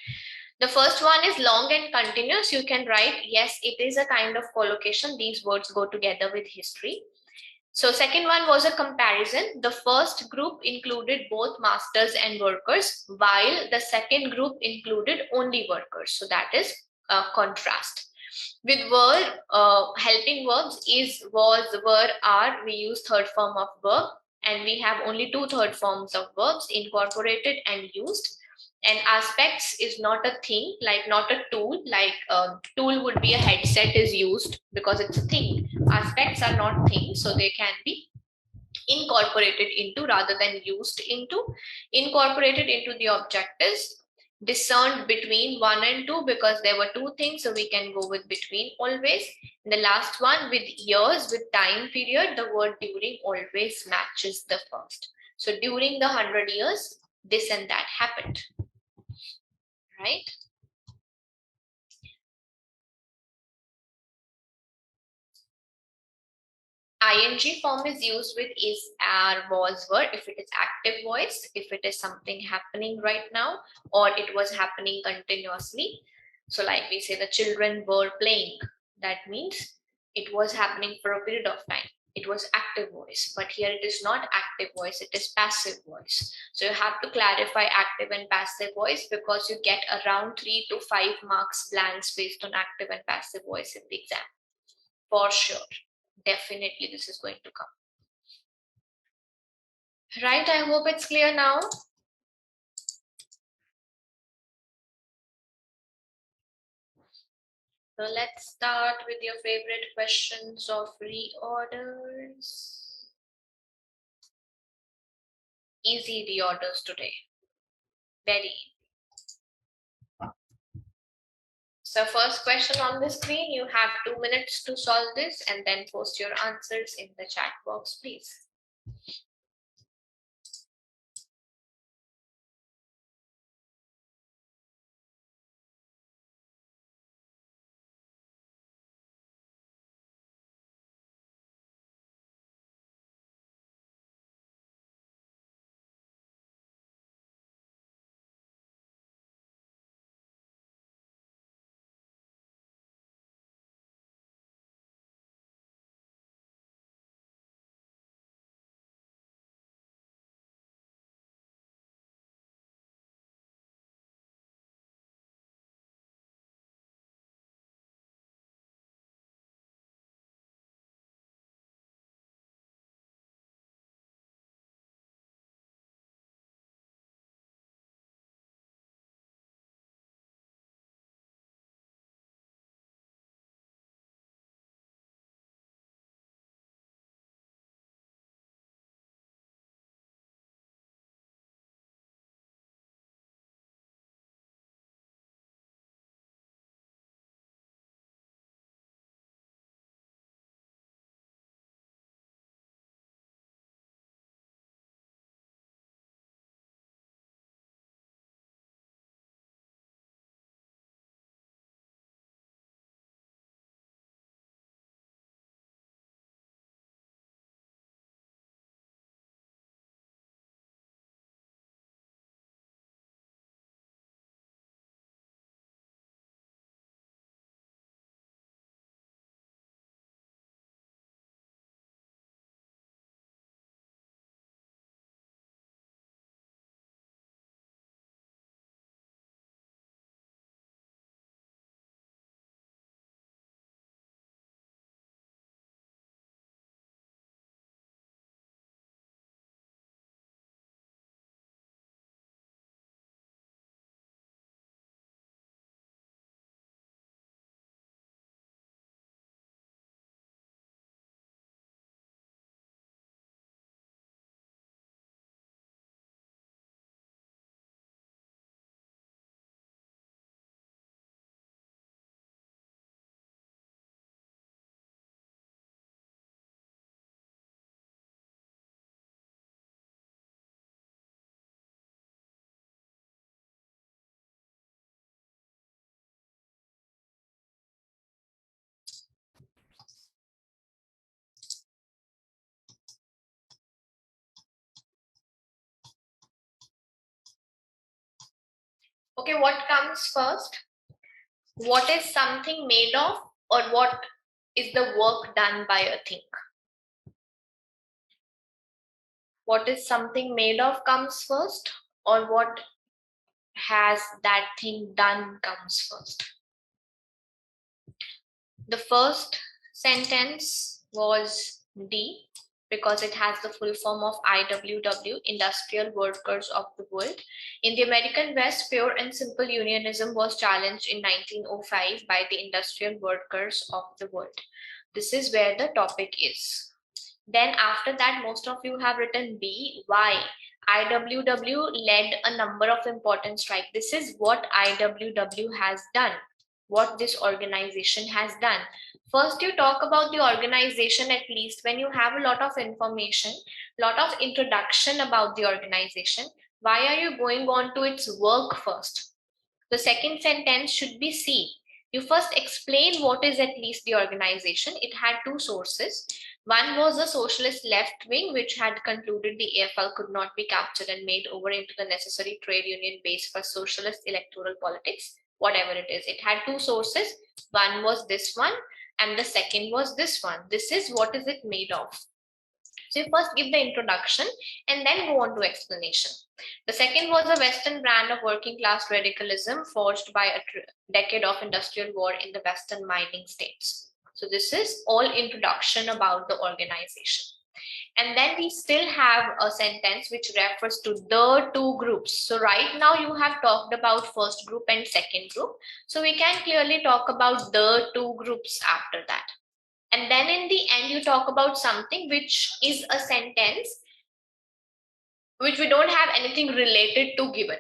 The first one is long and continuous. You can write, yes, it is a kind of collocation. These words go together with history. So second one was a comparison. The first group included both masters and workers, while the second group included only workers. So that is a contrast. With helping verbs is, was, were, are, we use third form of verb, and we have only two third forms of verbs, incorporated and used. And aspects is not a thing, like not a tool, like a tool would be a headset is used because it's a thing. Aspects are not things, so they can be incorporated into rather than used into. Incorporated into the objectives, discerned between 1 and 2 because there were two things, so we can go with between always. And the last one with years, with time period, the word during always matches the first. So during the 100 years, this and that happened, right? ing form is used with is, are, was, were if it is active voice, if it is something happening right now, or it was happening continuously. So like we say the children were playing, that means it was happening for a period of time. It was active voice, but here it is not active voice, it is passive voice. So you have to clarify active and passive voice because you get around 3 to 5 marks blanks based on active and passive voice in the exam. For sure. Definitely this is going to come. Right, I hope it's clear now. So let's start with your favorite questions of reorders. Easy reorders today. Very. So first question on the screen, you have 2 minutes to solve this and then post your answers in the chat box, please. Okay, what comes first? What is something made of, or what is the work done by a thing? What is something made of comes first, or what has that thing done comes first? The first sentence was D, because it has the full form of IWW, Industrial Workers of the World. In the American West, pure and simple unionism was challenged in 1905 by the industrial workers of the world. This is where the topic is. Then after that, most of you have written B. Why? IWW led a number of important strikes. This is what IWW has done, what this organization has done. First, you talk about the organization at least when you have a lot of information, lot of introduction about the organization. Why are you going on to its work first? The second sentence should be C. You first explain what is at least the organization. It had two sources. One was the socialist left wing, which had concluded the AFL could not be captured and made over into the necessary trade union base for socialist electoral politics, whatever it is. It had two sources. One was this one, and the second was this one. This is what is it made of. So you first give the introduction and then go on to explanation. The second was a Western brand of working class radicalism forged by a decade of industrial war in the Western mining states. So this is all introduction about the organization. And then we still have a sentence which refers to the two groups. So right now you have talked about first group and second group. So we can clearly talk about the two groups after that. And then in the end, you talk about something which is a sentence which we don't have anything related to given.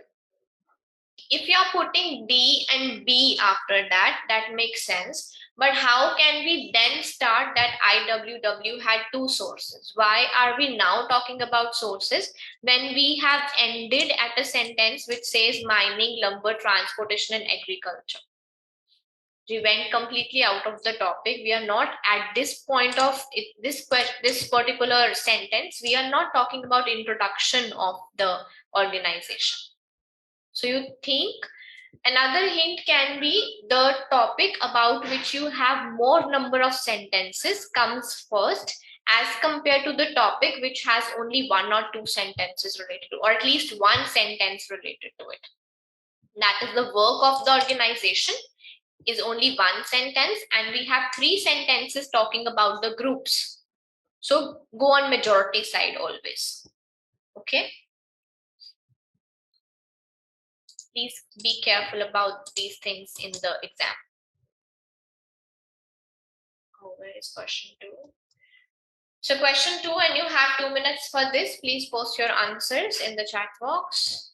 If you're putting D and B after that, that makes sense. But how can we then start that IWW had two sources? Why are we now talking about sources when we have ended at a sentence which says mining, lumber, transportation, and agriculture? We went completely out of the topic. We are not at this point of this particular sentence. We are not talking about introduction of the organization. So you think another hint can be the topic about which you have more number of sentences comes first as compared to the topic which has only one or two sentences related to, or at least one sentence related to it. That is the work of the organization is only one sentence, and we have three sentences talking about the groups. So go on majority side always. Okay. Please be careful about these things in the exam. Oh, where is question 2? So question 2, and you have 2 minutes for this. Please post your answers in the chat box.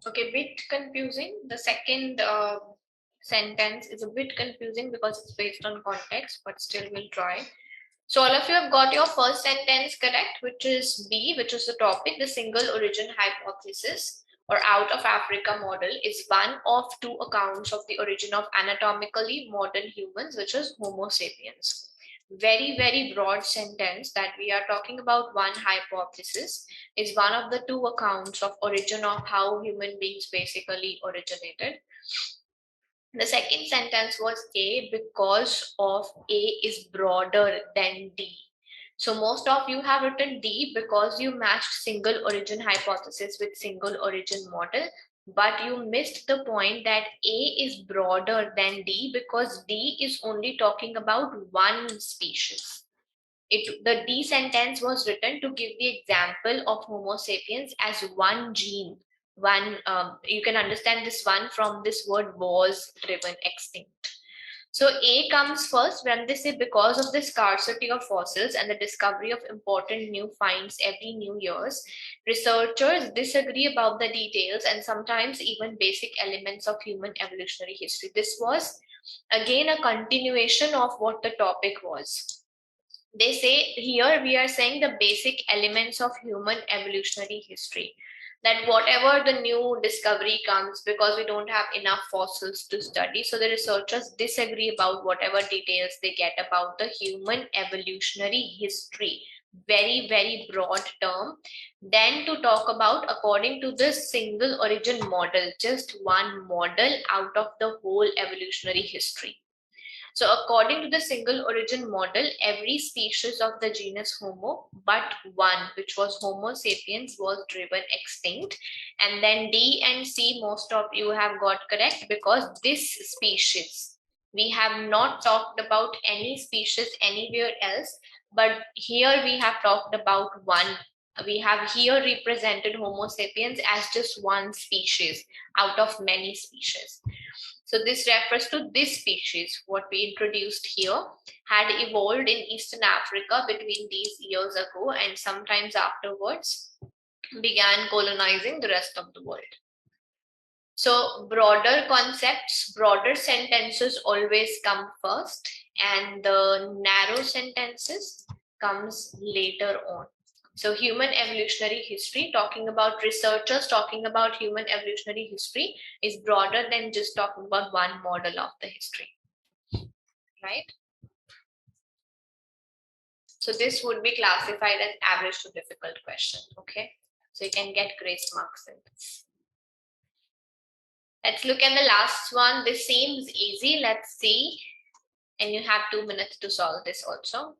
Okay, bit confusing. The second sentence is a bit confusing because it's based on context, but still we'll try. So all of you have got your first sentence correct, which is B, which is the topic. The single origin hypothesis or out of Africa model is one of two accounts of the origin of anatomically modern humans, which is Homo sapiens. Very, very broad sentence that we are talking about one hypothesis is one of the two accounts of origin of how human beings basically originated. The second sentence was A because of A is broader than D. So most of you have written D because you matched single origin hypothesis with single origin model, but you missed the point that A is broader than D because D is only talking about one species. The D sentence was written to give the example of Homo sapiens as one gene. You can understand this one from this word was driven extinct. So A comes first when they say because of the scarcity of fossils and the discovery of important new finds every new years, researchers disagree about the details and sometimes even basic elements of human evolutionary history. This was again a continuation of what the topic was. They say here we are saying the basic elements of human evolutionary history, that whatever the new discovery comes, because we don't have enough fossils to study, so the researchers disagree about whatever details they get about the human evolutionary history. Very, very broad term. Then to talk about according to the single origin model, just one model out of the whole evolutionary history. So according to the single origin model, every species of the genus Homo but one, which was Homo sapiens, was driven extinct. And then D and C, most of you have got correct because this species, we have not talked about any species anywhere else, but here we have talked about one. We have here represented Homo sapiens as just one species out of many species. So this refers to this species, what we introduced here, had evolved in Eastern Africa between these years ago and sometimes afterwards began colonizing the rest of the world. So broader concepts, broader sentences always come first and the narrow sentences comes later on. So human evolutionary history, talking about researchers talking about human evolutionary history is broader than just talking about one model of the history, right? So this would be classified as average to difficult question, okay? So you can get grace marks in this. Let's look at the last one. This seems easy. Let's see. And you have 2 minutes to solve this also.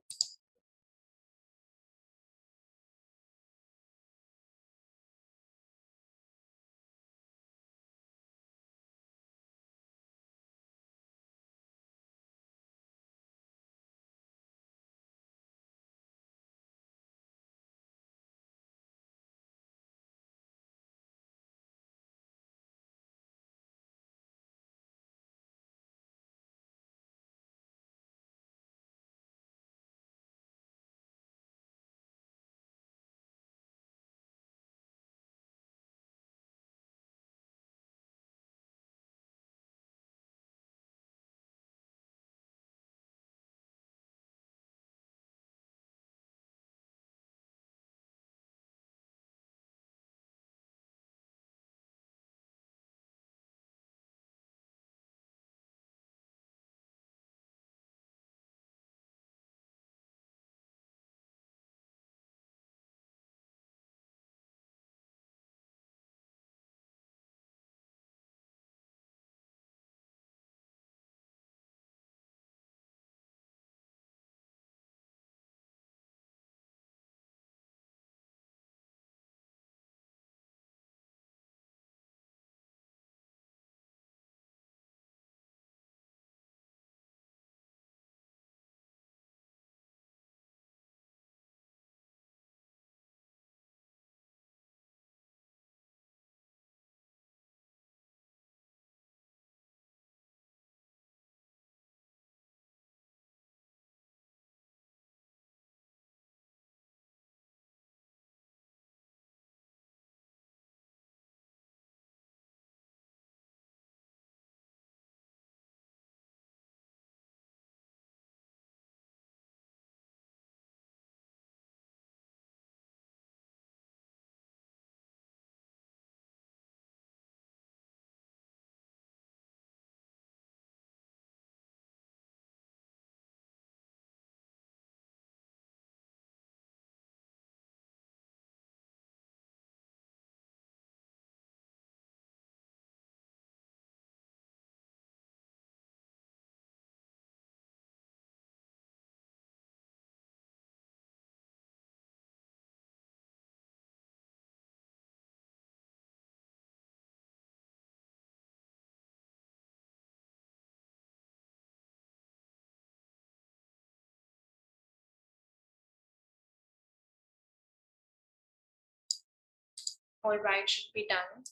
All right, should be done.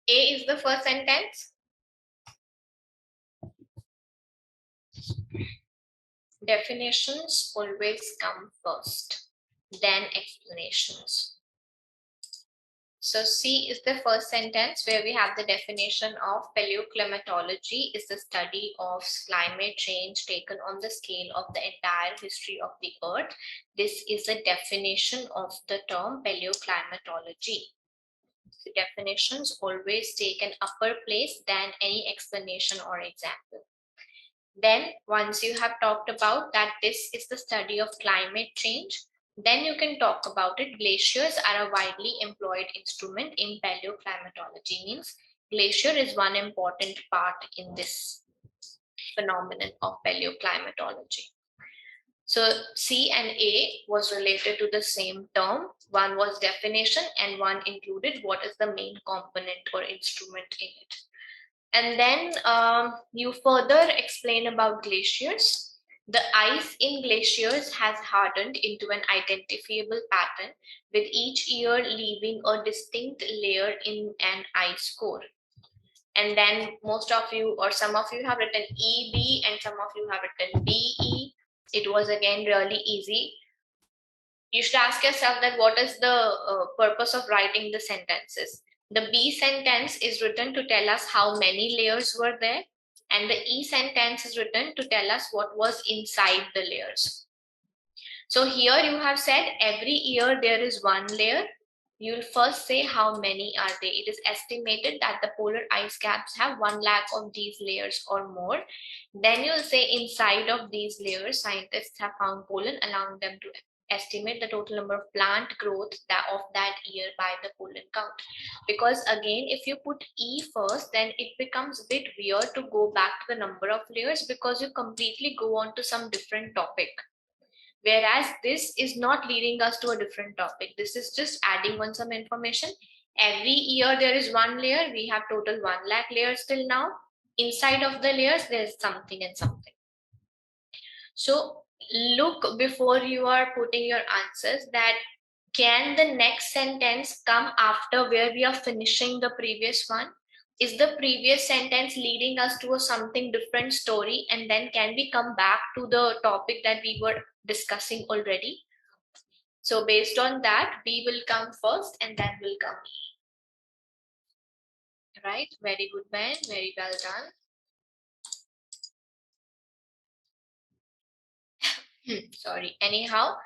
A is the first sentence. Definitions always come first, then explanations. So C is the first sentence where we have the definition of paleoclimatology is the study of climate change taken on the scale of the entire history of the earth. This is the definition of the term paleoclimatology. The definitions always take an upper place than any explanation or example. Then once you have talked about that this is the study of climate change, then you can talk about it. Glaciers are a widely employed instrument in paleoclimatology, means glacier is one important part in this phenomenon of paleoclimatology. So C and A was related to the same term. One was definition and one included what is the main component or instrument in it. And then you further explain about glaciers. The ice in glaciers has hardened into an identifiable pattern, with each year leaving a distinct layer in an ice core. And then most of you or some of you have written EB and some of you have written BE. It was again really easy. You should ask yourself that what is the purpose of writing the sentences. The B sentence is written to tell us how many layers were there, and the E sentence is written to tell us what was inside the layers. So here you have said every year there is one layer. You'll first say how many are they. It is estimated that the polar ice caps have 1 lakh of these layers or more. Then you'll say inside of these layers, scientists have found pollen, allowing them to estimate the total number of plant growth of that year by the pollen count. Because again, if you put E first, then it becomes a bit weird to go back to the number of layers because you completely go on to some different topic. Whereas this is not leading us to a different topic. This is just adding on some information. Every year there is one layer. We have total 1 lakh layers till now. Inside of the layers, there's something and something. So look before you are putting your answers that can the next sentence come after where we are finishing the previous one? Is the previous sentence leading us to a something different story, and then can we come back to the topic that we were discussing already? So based on that, B will come first and then will come E. Right? Very good, Ben. Very well done. Sorry. Anyhow,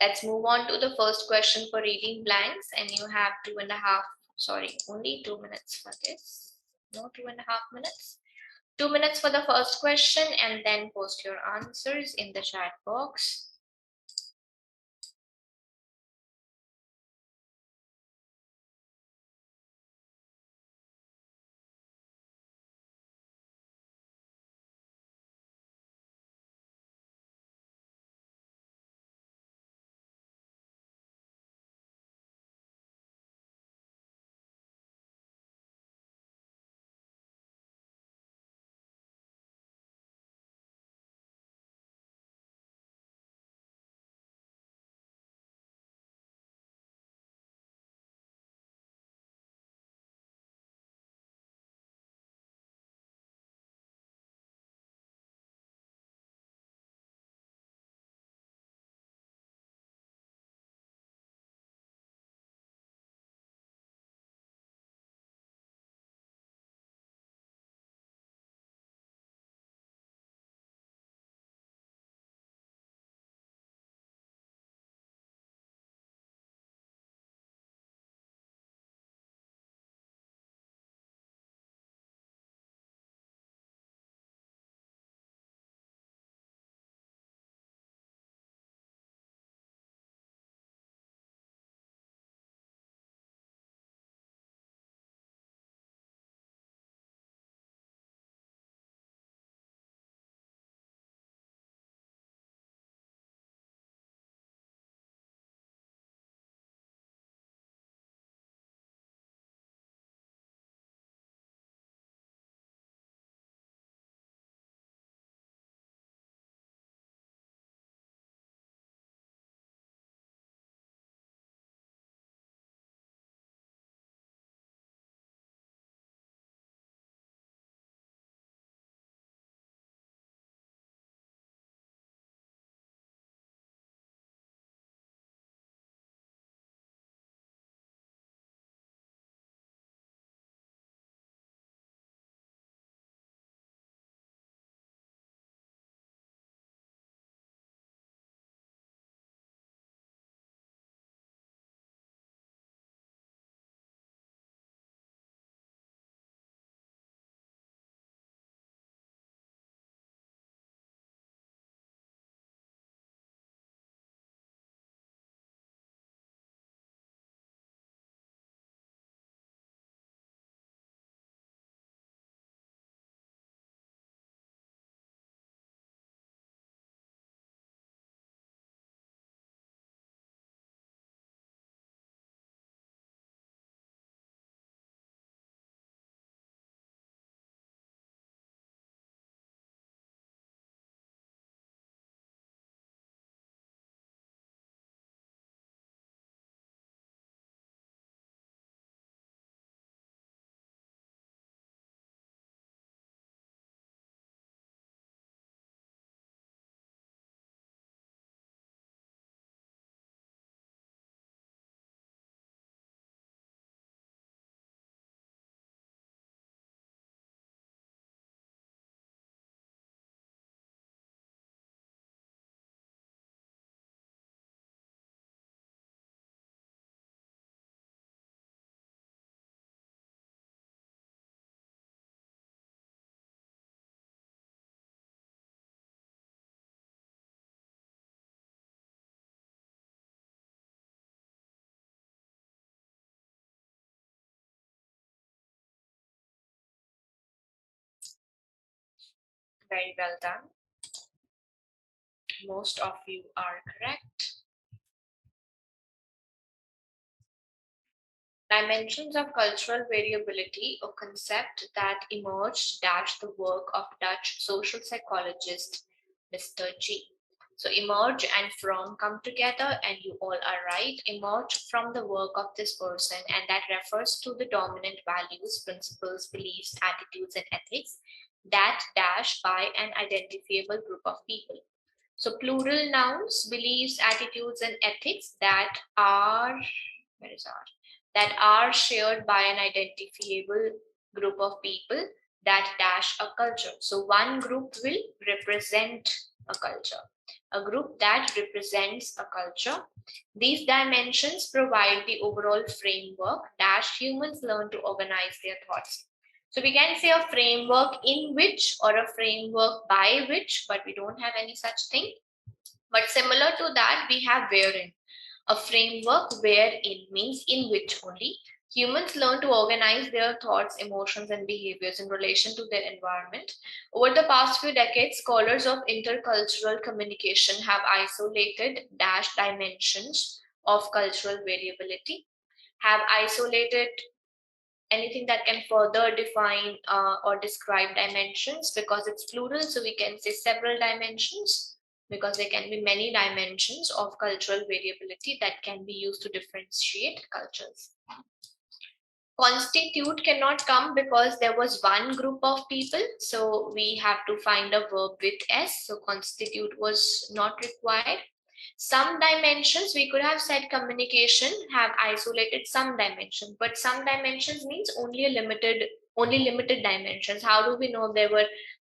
let's move on to the first question for reading blanks, and you have only 2 minutes for this. No, 2.5 minutes. 2 minutes for the first question, and then post your answers in the chat box. Very well done. Most of you are correct. Dimensions of cultural variability, a concept that emerged dash the work of Dutch social psychologist Mr. G. So emerge and from come together, and you all are right. Emerge from the work of this person, and that refers to the dominant values, principles, beliefs, attitudes, and ethics that dash by an identifiable group of people. So plural nouns, beliefs, attitudes, and ethics that are, where is our? That are shared by an identifiable group of people that dash a culture. So one group will represent a culture, a group that represents a culture. These dimensions provide the overall framework dash humans learn to organize their thoughts. So we can say a framework in which or a framework by which, but we don't have any such thing. But similar to that, we have wherein. A framework wherein means in which only humans learn to organize their thoughts, emotions, and behaviors in relation to their environment. Over the past few decades, scholars of intercultural communication have isolated dash dimensions of cultural variability, have isolated anything that can further define or describe dimensions because it's plural, so we can say several dimensions because there can be many dimensions of cultural variability that can be used to differentiate cultures. Constitute cannot come because there was one group of people, so we have to find a verb with s, so constitute was not required. Some dimensions, we could have said communication have isolated some dimensions, but some dimensions means only limited dimensions. How do we know there were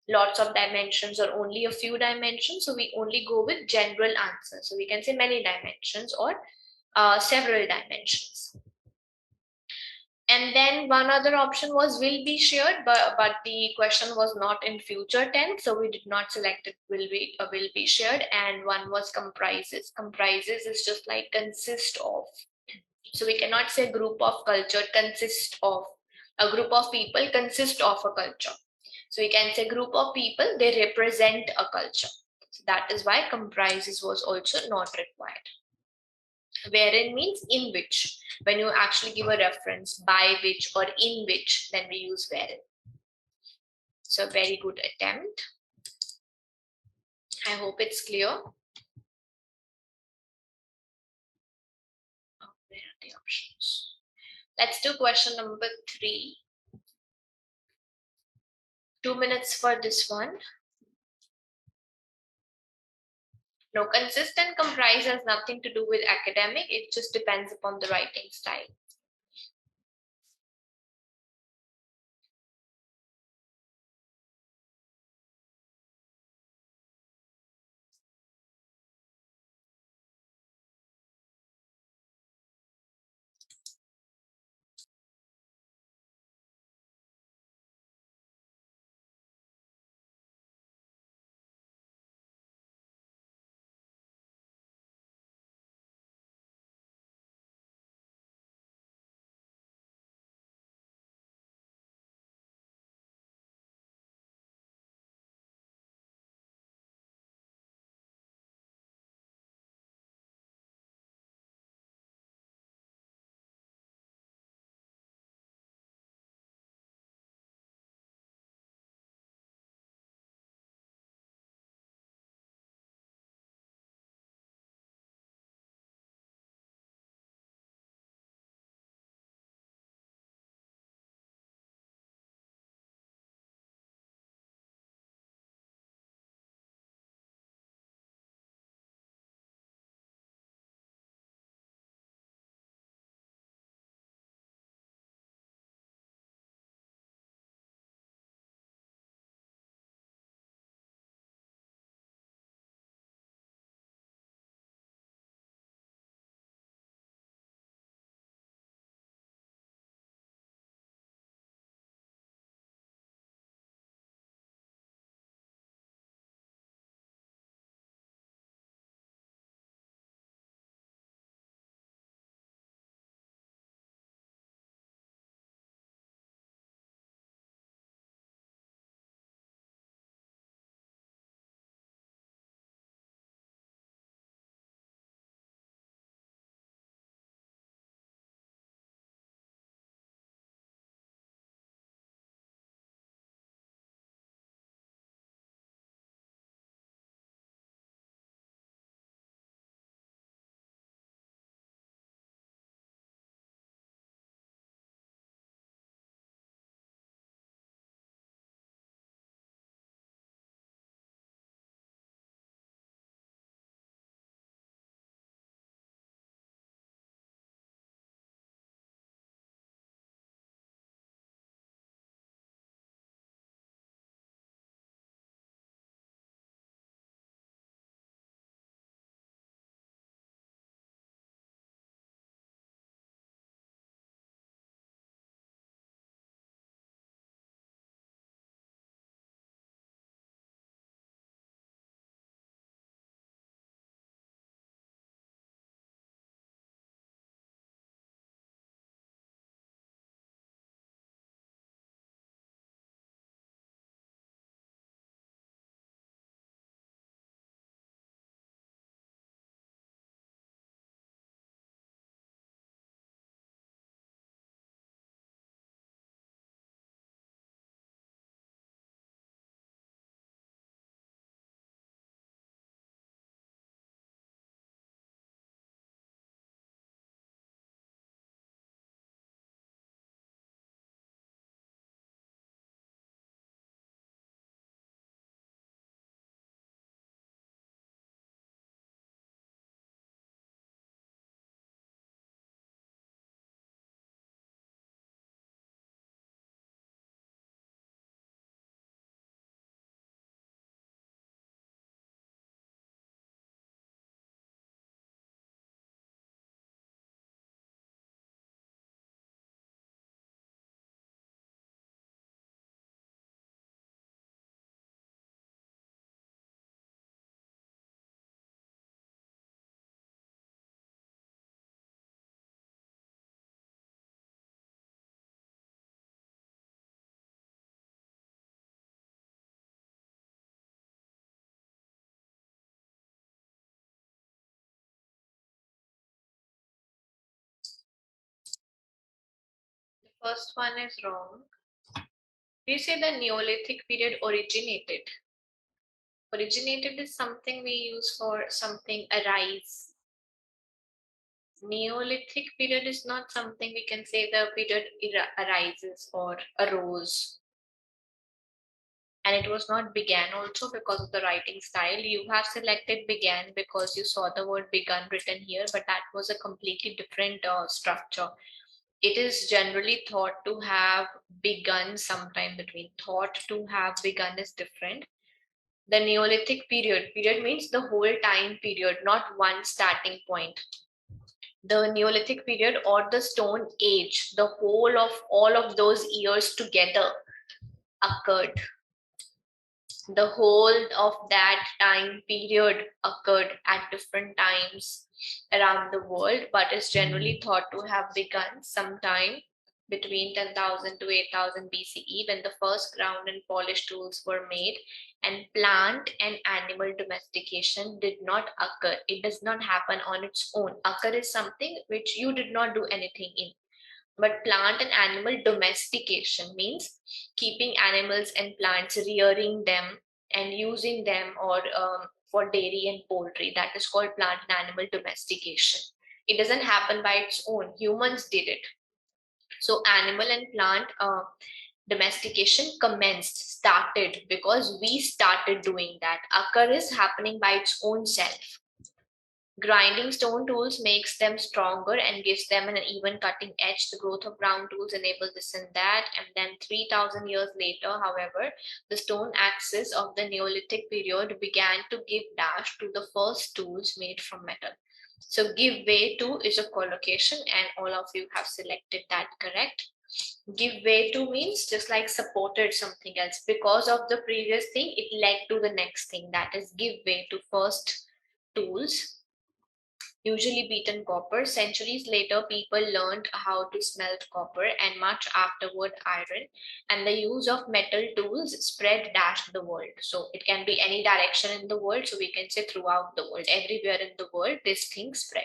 lots of dimensions or only a few dimensions? So we only go with general answers. So we can say many dimensions or several dimensions. And then one other option was will be shared, but the question was not in future tense, so we did not select it will be shared. And one was comprises. Comprises is just like consist of. So we cannot say group of culture consist of. A group of people consist of a culture. So we can say group of people, they represent a culture. So that is why comprises was also not required. Wherein means in which. When you actually give a reference by which or in which, then we use wherein. So very good attempt. I hope it's clear. Oh, where are the options? Let's do question number 3. 2 minutes for this one. No, consistent comprise has nothing to do with academic. It just depends upon the writing style. First one is wrong. You say the Neolithic period originated. Originated is something we use for something arise. Neolithic period is not something we can say the period arises or arose. And it was not began also because of the writing style. You have selected began because you saw the word begun written here, but that was a completely different structure. It is generally thought to have begun sometime between. Thought to have begun is different. The Neolithic period means the whole time period, not one starting point. The Neolithic period or the Stone Age, the whole of all of those years together occurred. The whole of that time period occurred at different times around the world, but is generally thought to have begun sometime between 10,000 to 8,000 BCE, when the first ground and polish tools were made, and plant and animal domestication did not occur. It does not happen on its own. Occur is something which you did not do anything in. But plant and animal domestication means keeping animals and plants, rearing them and using them or for dairy and poultry. That is called plant and animal domestication. It doesn't happen by its own. Humans did it. So animal and plant domestication started because we started doing that. Occur is happening by its own self. Grinding stone tools makes them stronger and gives them an even cutting edge. The growth of ground tools enables this and that. And then 3,000 years later, however, the stone axes of the Neolithic period began to give dash to the first tools made from metal. So give way to is a collocation, and all of you have selected that correct. Give way to means just like supported something else. Because of the previous thing, it led to the next thing. That is give way to first tools, usually beaten copper. Centuries later, people learned how to smelt copper, and much afterward iron, and the use of metal tools spread dash the world. So it can be any direction in the world, so we can say throughout the world, everywhere in the world, this thing spread.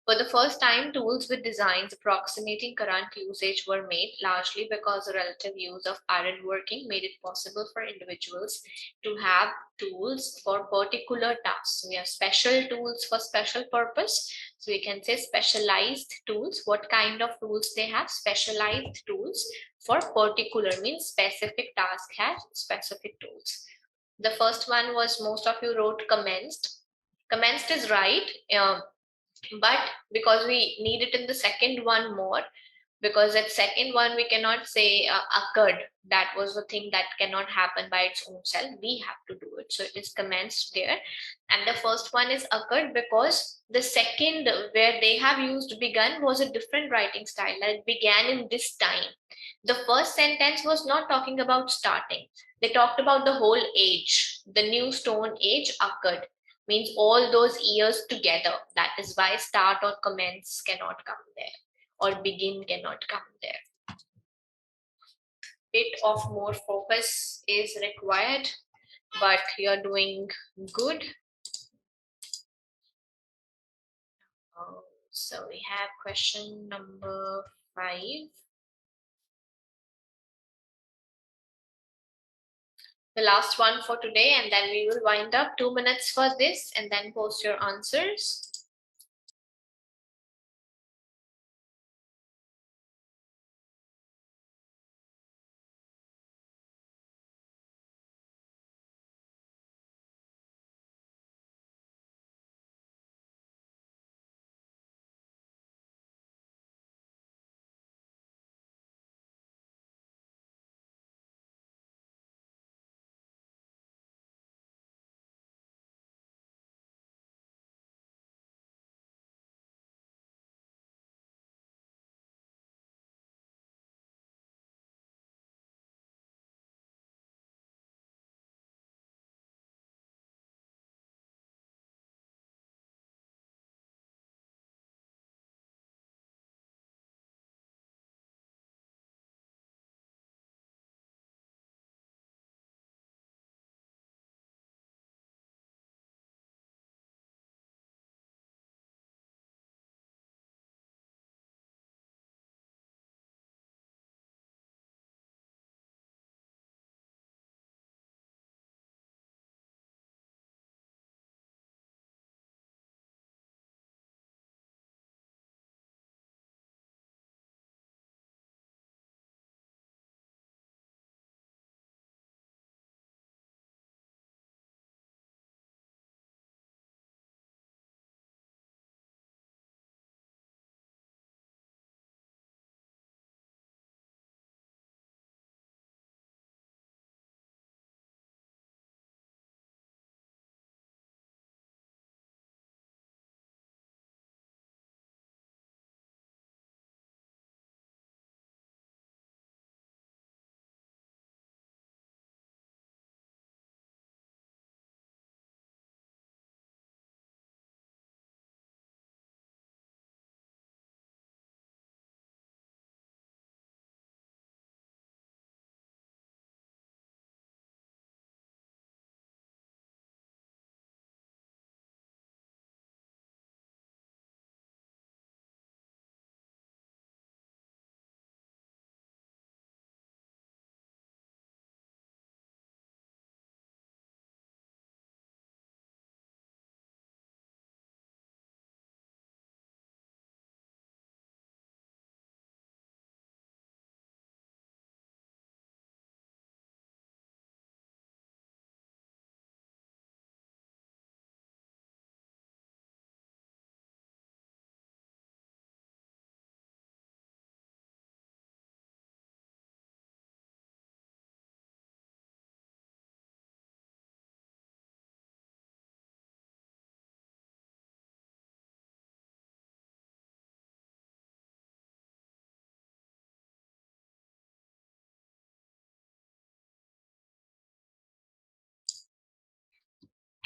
For the first time, tools with designs approximating current usage were made, largely because the relative use of iron working made it possible for individuals to have tools for particular tasks. So we have special tools for special purpose. So we can say specialized tools. What kind of tools they have? Specialized tools for particular means specific task has specific tools. The first one was, most of you wrote commenced. Commenced is right. But because we need it in the second one more, because that second one we cannot say occurred, that was the thing that cannot happen by its own self, we have to do it, so it is commenced there. And the first one is occurred because the second where they have used begun was a different writing style, that it began in this time. The first sentence was not talking about starting, they talked about the whole age. The new stone age occurred means all those years together. That is why start or commence cannot come there, or begin cannot come there. Bit of more focus is required, but you're doing good. So we have question number 5. The last one for today, and then we will wind up. 2 minutes for this, and then post your answers.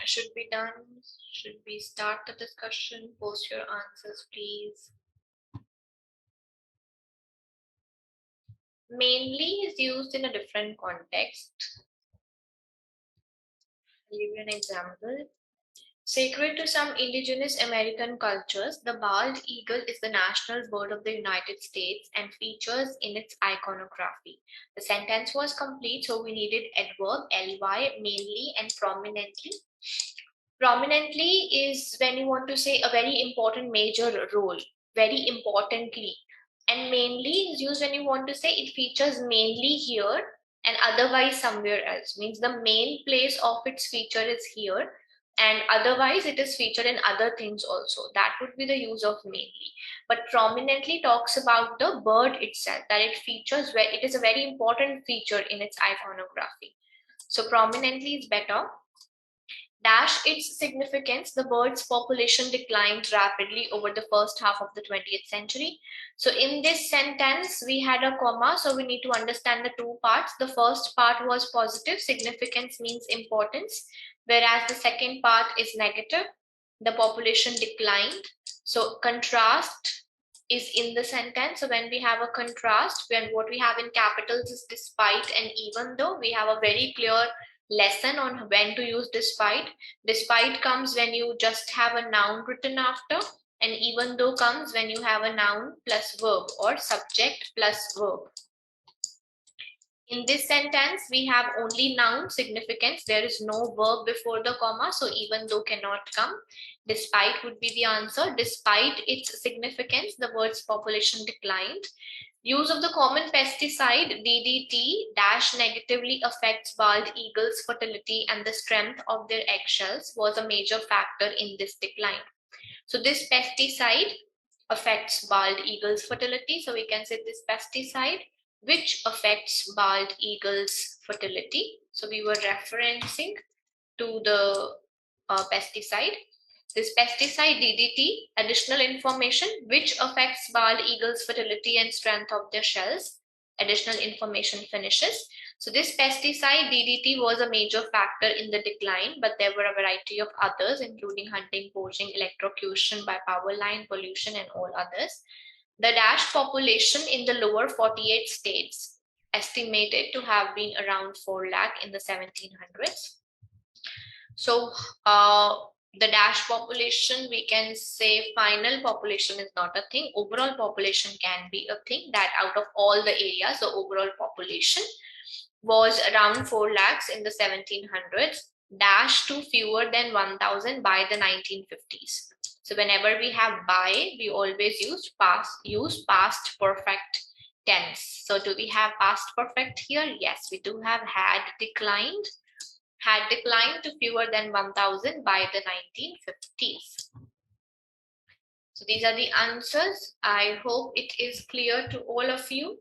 should be done. Should we start the discussion? Post your answers, please. Mainly is used in a different context. I'll give you an example. Sacred to some indigenous American cultures, the bald eagle is the national bird of the United States and features in its iconography. The sentence was complete, so we needed adverb, ly, mainly, and prominently. Prominently is when you want to say a very important major role, very importantly. And mainly is used when you want to say it features mainly here and otherwise somewhere else. Means the main place of its feature is here and otherwise it is featured in other things also. That would be the use of mainly. But prominently talks about the bird itself, that it features where it is a very important feature in its iconography. So prominently is better. Dash its significance, the bird's population declined rapidly over the first half of the 20th century. So in this sentence, we had a comma, so we need to understand the two parts. The first part was positive, significance means importance, whereas the second part is negative, the population declined. So contrast is in the sentence. So when we have a contrast, when what we have in capitals is despite and even though, we have a very clear lesson on when to use despite. Despite comes when you just have a noun written after, and even though comes when you have a noun plus verb or subject plus verb. In this sentence, we have only noun significance. There is no verb before the comma, so even though cannot come. Despite would be the answer. Despite its significance, the bird's population declined. Use of the common pesticide DDT dash negatively affects bald eagles' fertility and the strength of their eggshells was a major factor in this decline. So this pesticide affects bald eagles' fertility. So we can say this pesticide which affects bald eagles' fertility. So we were referencing to the pesticide. This pesticide DDT, additional information, which affects bald eagles' fertility and strength of their shells. Additional information finishes. So this pesticide DDT was a major factor in the decline, but there were a variety of others, including hunting, poaching, electrocution by power line, pollution, and all others. The dash population in the lower 48 states estimated to have been around 4 lakh in the 1700s. So the dash population, we can say final population is not a thing. Overall population can be a thing, that out of all the areas, the overall population was around 4 lakhs in the 1700s, dash to fewer than 1000 by the 1950s. So whenever we have by, we always use past perfect tense. So do we have past perfect here? Yes, we do have had declined to fewer than 1000 by the 1950s. So these are the answers. I hope it is clear to all of you.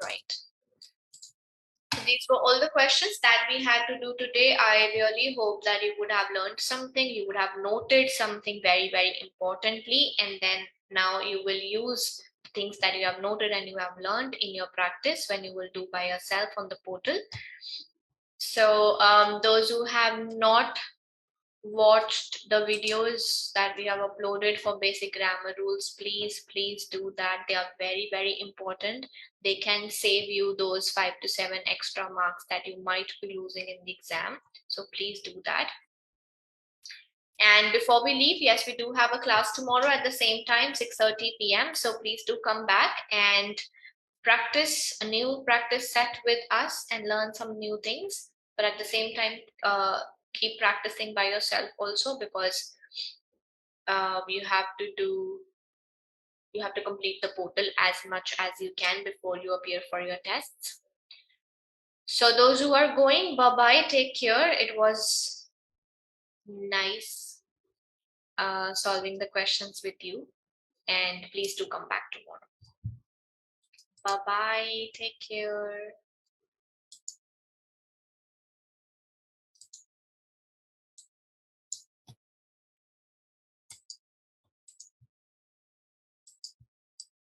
Right. So these were all the questions that we had to do today. I really hope that you would have learned something, you would have noted something very, very importantly, and then now you will use things that you have noted and you have learned in your practice when you will do by yourself on the portal. So those who have not watched the videos that we have uploaded for basic grammar rules, please do that. They are very, very important. They can save you those 5 to 7 extra marks that you might be losing in the exam. So please do that. And before we leave, yes, we do have a class tomorrow at the same time, 6:30 p.m. So please do come back and practice a new practice set with us and learn some new things. But at the same time, keep practicing by yourself also, because you have to complete the portal as much as you can before you appear for your tests. So those who are going, bye-bye, take care. It was nice solving the questions with you, and please do come back tomorrow. Bye-bye, take care.